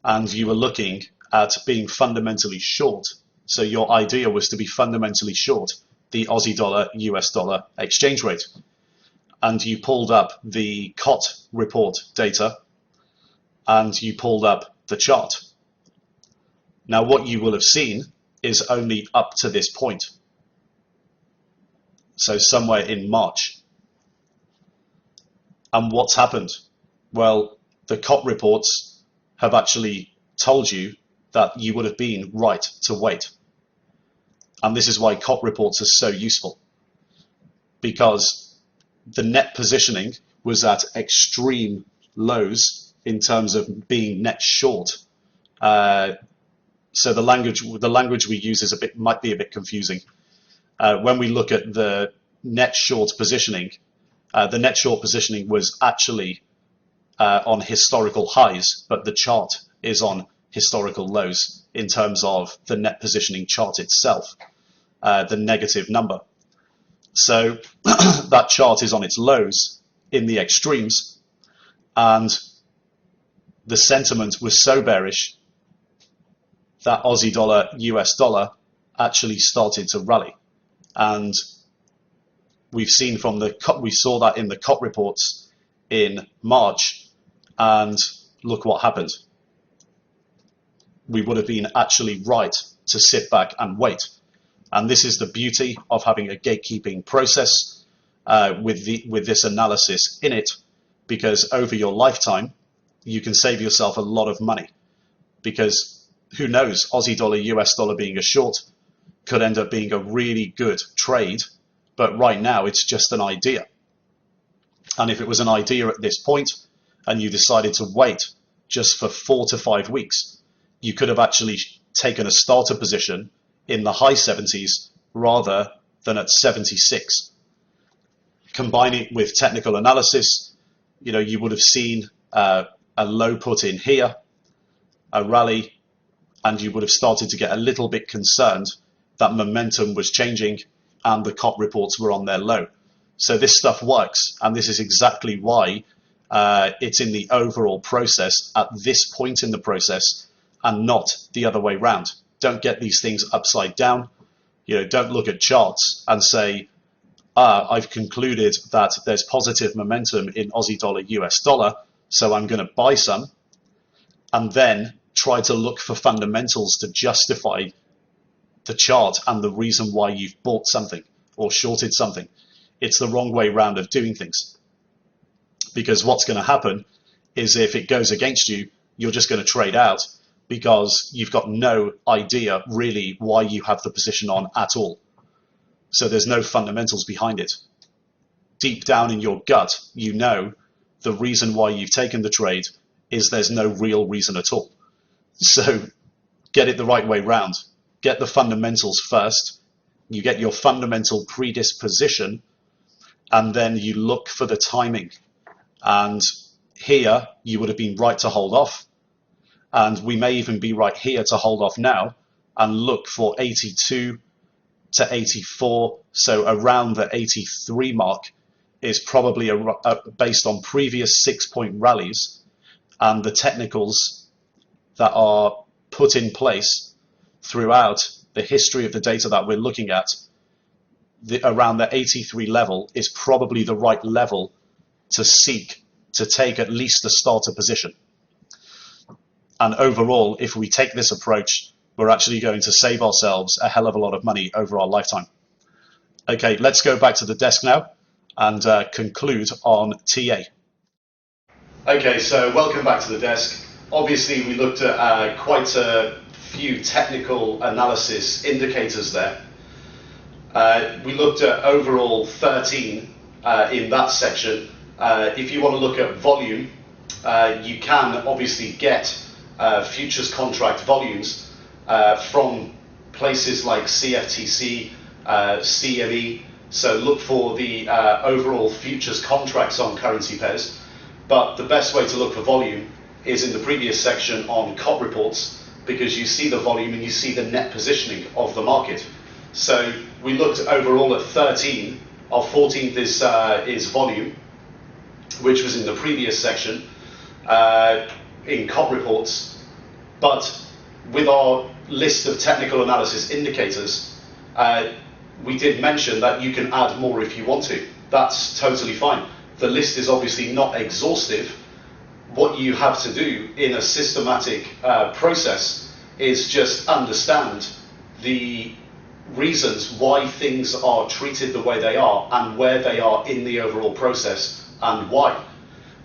and you were looking at being fundamentally short. So your idea was to be fundamentally short the Aussie dollar, US dollar exchange rate. And you pulled up the COT report data and you pulled up the chart. Now what you will have seen is only up to this point. So somewhere in March. And what's happened? Well, the COT reports have actually told you that you would have been right to wait. And this is why COT reports are so useful, because the net positioning was at extreme lows in terms of being net short. So the language we use might be a bit confusing. When we look at the net short positioning, The net short positioning was actually on historical highs, but the chart is on historical lows in terms of the net positioning chart itself, the negative number. So that chart is on its lows in the extremes, and the sentiment was so bearish that Aussie dollar, US dollar actually started to rally. And we've seen from we saw that in the COT reports in March, and look what happened. We would have been actually right to sit back and wait. And this is the beauty of having a gatekeeping process with this analysis in it, because over your lifetime, you can save yourself a lot of money, because who knows, Aussie dollar, US dollar being a short could end up being a really good trade, but right now it's just an idea. And if it was an idea at this point and you decided to wait just for 4 to 5 weeks, you could have actually taken a starter position in the high 70s rather than at 76. Combine it with technical analysis, you would have seen a low put in here, a rally, and you would have started to get a little bit concerned that momentum was changing and the COT reports were on their low. So this stuff works, and this is exactly why it's in the overall process at this point in the process and not the other way round. Don't get these things upside down. Don't look at charts and say, I've concluded that there's positive momentum in Aussie dollar, US dollar, so I'm going to buy some, and then try to look for fundamentals to justify the chart and the reason why you've bought something or shorted something. It's the wrong way round of doing things, because what's going to happen is if it goes against you, you're just going to trade out because you've got no idea really why you have the position on at all. So there's no fundamentals behind it. Deep down in your gut, the reason why you've taken the trade is there's no real reason at all. So get it the right way round. Get the fundamentals first. You get your fundamental predisposition, and then you look for the timing. And here you would have been right to hold off. And we may even be right here to hold off now and look for 82 to 84. So around the 83 mark is probably based on previous 6-point rallies and the technicals that are put in place throughout the history of the data that we're looking at. Around the 83 level is probably the right level to seek to take at least a starter position. And overall, if we take this approach, we're actually going to save ourselves a hell of a lot of money over our lifetime. Okay, let's go back to the desk now and conclude on TA. Okay, so welcome back to the desk. Obviously, we looked at quite a few technical analysis indicators there. We looked at overall 13 in that section. If you want to look at volume, you can obviously get futures contract volumes from places like CFTC, CME. So look for the overall futures contracts on currency pairs. But the best way to look for volume is in the previous section on COT reports, because you see the volume and you see the net positioning of the market. So we looked overall at 13. Our 14th is volume, which was in the previous section in COT reports. But with our list of technical analysis indicators, we did mention that you can add more if you want to. That's totally fine. The list is obviously not exhaustive. What you have to do in a systematic process is just understand the reasons why things are treated the way they are and where they are in the overall process and why.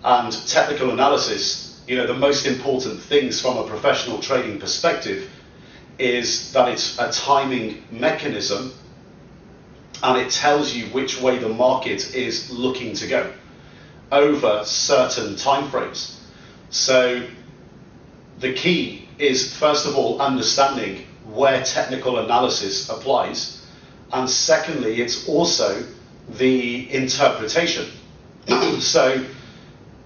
And technical analysis, the most important things from a professional trading perspective is that it's a timing mechanism, and it tells you which way the market is looking to go over certain time frames. So the key is, first of all, understanding where technical analysis applies, and secondly, it's also the interpretation. So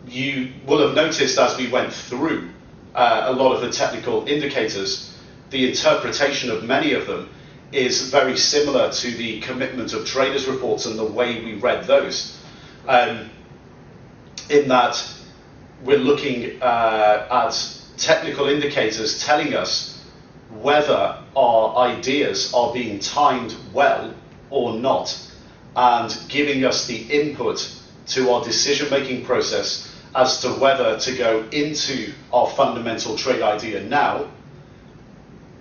you will have noticed as we went through a lot of the technical indicators, the interpretation of many of them is very similar to the commitment of traders reports and the way we read those. In that we're looking at technical indicators telling us whether our ideas are being timed well or not, and giving us the input to our decision-making process as to whether to go into our fundamental trade idea now,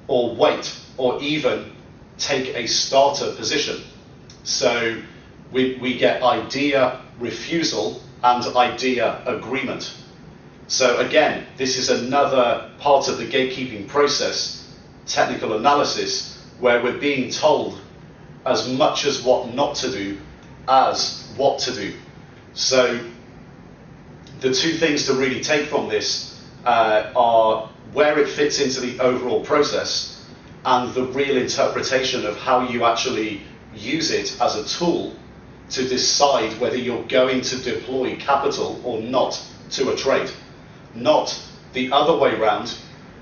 or wait, or even take a starter position. So we get idea refusal and idea agreement. So again, this is another part of the gatekeeping process, technical analysis, where we're being told as much as what not to do as what to do. So the two things to really take from this are where it fits into the overall process and the real interpretation of how you actually use it as a tool to decide whether you're going to deploy capital or not to a trade. Not the other way round,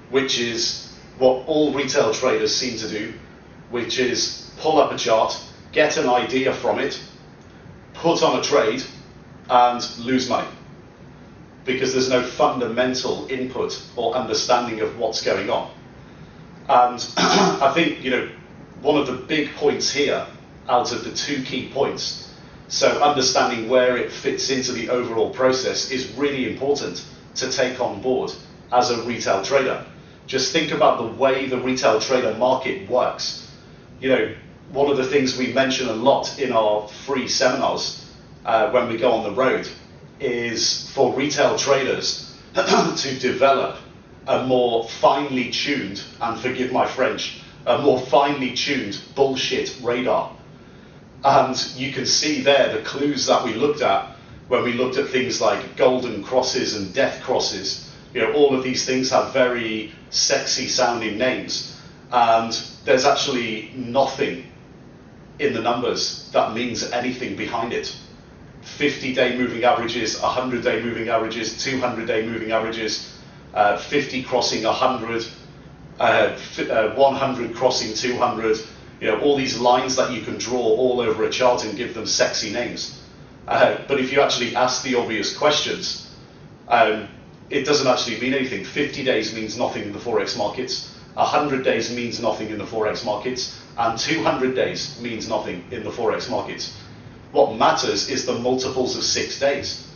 which is what all retail traders seem to do, which is pull up a chart, get an idea from it, put on a trade, and lose money, because there's no fundamental input or understanding of what's going on. And I think, one of the big points here, out of the two key points, so understanding where it fits into the overall process is really important to take on board as a retail trader. Just think about the way the retail trader market works. One of the things we mention a lot in our free seminars when we go on the road is for retail traders to develop a more finely tuned, and forgive my French, a more finely tuned bullshit radar. And you can see there the clues that we looked at when we looked at things like golden crosses and death crosses. All of these things have very sexy sounding names, and there's actually nothing in the numbers that means anything behind it. 50-day moving averages, 100-day moving averages, 200-day moving averages, 50 crossing 100, 100 crossing 200, all these lines that you can draw all over a chart and give them sexy names. But if you actually ask the obvious questions, it doesn't actually mean anything. 50 days means nothing in the Forex markets, 100 days means nothing in the Forex markets, and 200 days means nothing in the Forex markets. What matters is the multiples of 6 days,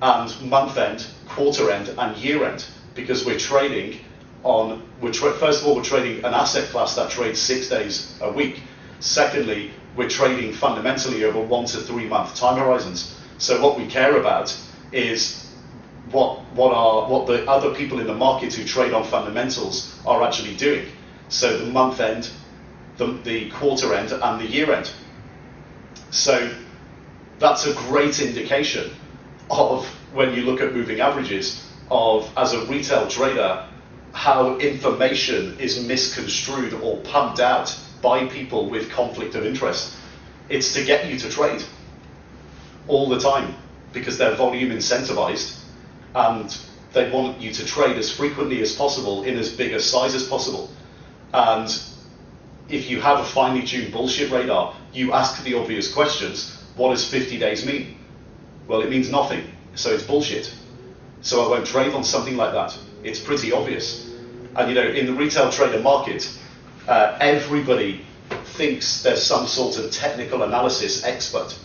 and month end, quarter end, and year end, because we're trading on, first of all, we're trading an asset class that trades 6 days a week. Secondly, we're trading fundamentally over 1 to 3 month time horizons. So what we care about is what the other people in the market who trade on fundamentals are actually doing. So the month end, the quarter end, and the year end. So that's a great indication of, when you look at moving averages, of, as a retail trader, how information is misconstrued or pumped out by people with conflict of interest. It's to get you to trade all the time, because they're volume incentivized and they want you to trade as frequently as possible in as big a size as possible. And if you have a finely tuned bullshit radar, you ask the obvious questions. What does 50 days mean? Well, it means nothing, so it's bullshit. So I won't trade on something like that. It's pretty obvious. And in the retail trader market, everybody thinks there's some sort of technical analysis expert.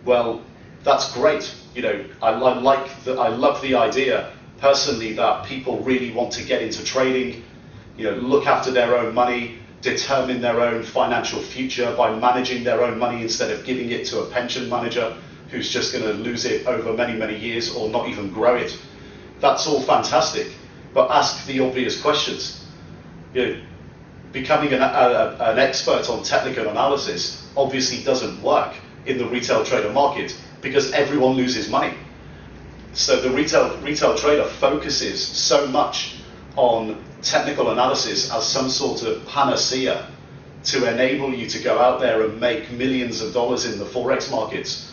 Well, that's great. I love the idea personally that people really want to get into trading, look after their own money, determine their own financial future by managing their own money instead of giving it to a pension manager who's just going to lose it over many, many years or not even grow it. That's all fantastic, but ask the obvious questions. Becoming an expert on technical analysis obviously doesn't work in the retail trader market because everyone loses money. So the retail trader focuses so much on technical analysis as some sort of panacea to enable you to go out there and make millions of dollars in the Forex markets.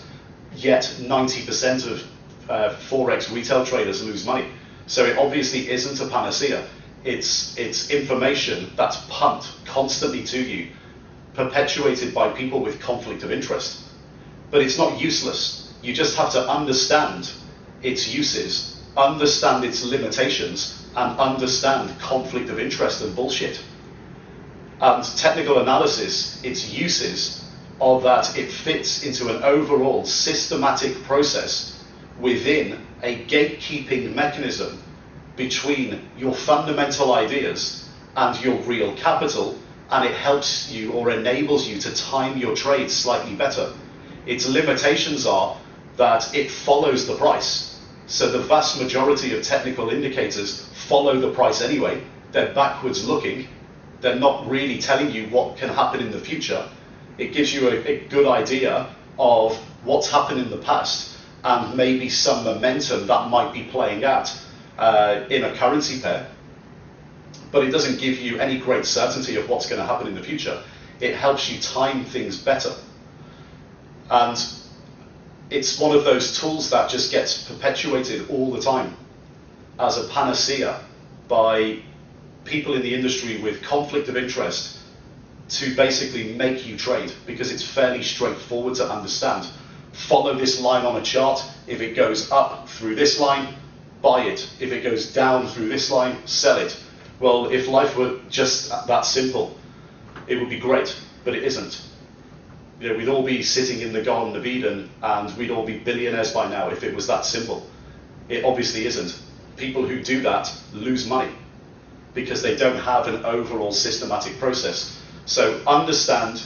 yet 90% of Forex retail traders lose money. So it obviously isn't a panacea. It's information that's pumped constantly to you, perpetuated by people with conflict of interest. But it's not useless. You just have to understand its uses, understand its limitations, and understand conflict of interest and bullshit. And technical analysis, its uses are that it fits into an overall systematic process within a gatekeeping mechanism between your fundamental ideas and your real capital, and it helps you or enables you to time your trades slightly better. Its limitations are that it follows the price. So the vast majority of technical indicators follow the price anyway. They're backwards looking. They're not really telling you what can happen in the future. It gives you a good idea of what's happened in the past and maybe some momentum that might be playing out in a currency pair. But it doesn't give you any great certainty of what's going to happen in the future. It helps you time things better. And it's one of those tools that just gets perpetuated all the time as a panacea by people in the industry with conflict of interest to basically make you trade, because it's fairly straightforward to understand. Follow this line on a chart. If it goes up through this line, buy it. If it goes down through this line, sell it. Well, if life were just that simple, it would be great, but it isn't. You know, we'd all be sitting in the Garden of Eden and we'd all be billionaires by now if it was that simple. It obviously isn't. People who do that lose money because they don't have an overall systematic process. So understand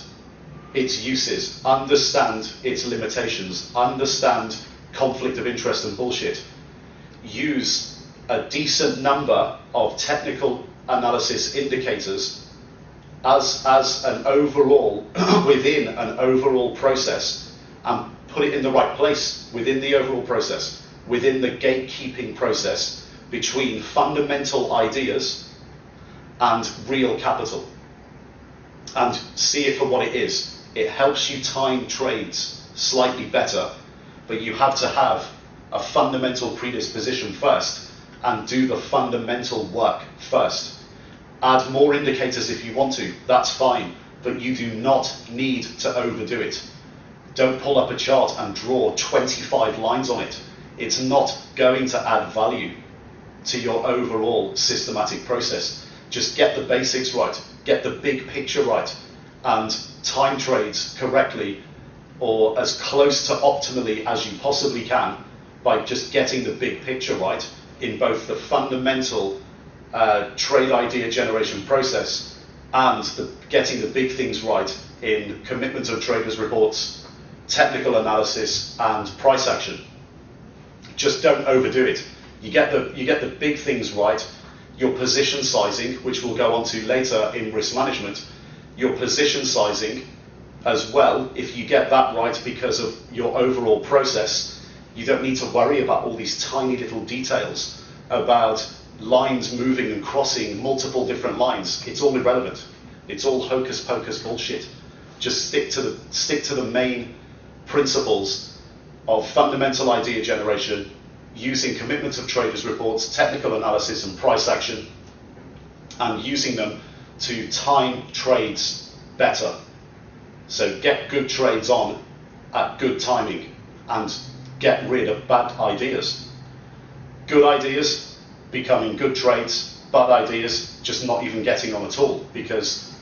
its uses, understand its limitations, understand conflict of interest and bullshit. Use a decent number of technical analysis indicators as an overall, within an overall process, and put it in the right place within the overall process, within the gatekeeping process between fundamental ideas and real capital. And see it for what it is. It helps you time trades slightly better, but you have to have a fundamental predisposition first and do the fundamental work first. Add more indicators if you want to, that's fine, but you do not need to overdo it. Don't pull up a chart and draw 25 lines on it. It's not going to add value to your overall systematic process. Just get the basics right, get the big picture right, and time trades correctly or as close to optimally as you possibly can by just getting the big picture right in both the fundamental trade idea generation process and getting the big things right in commitment of traders reports, technical analysis, and price action. Just don't overdo it. You get the big things right. Your position sizing, which we'll go on to later in risk management, your position sizing as well, if you get that right because of your overall process, you don't need to worry about all these tiny little details about lines moving and crossing multiple different lines. It's all irrelevant. It's all hocus pocus bullshit. Just stick to the main principles of fundamental idea generation, using commitment of traders reports, technical analysis, and price action, and using them to time trades better. So get good trades on at good timing and get rid of bad ideas. Good ideas becoming good trades, bad ideas just not even getting on at all, because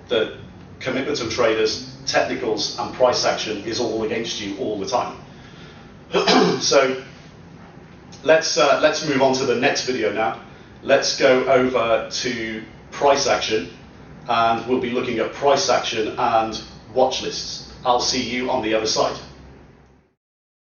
the commitment of traders, technicals, and price action is all against you all the time. So let's move on to the next video now. Let's go over to price action, and we'll be looking at price action and watch lists. I'll see you on the other side.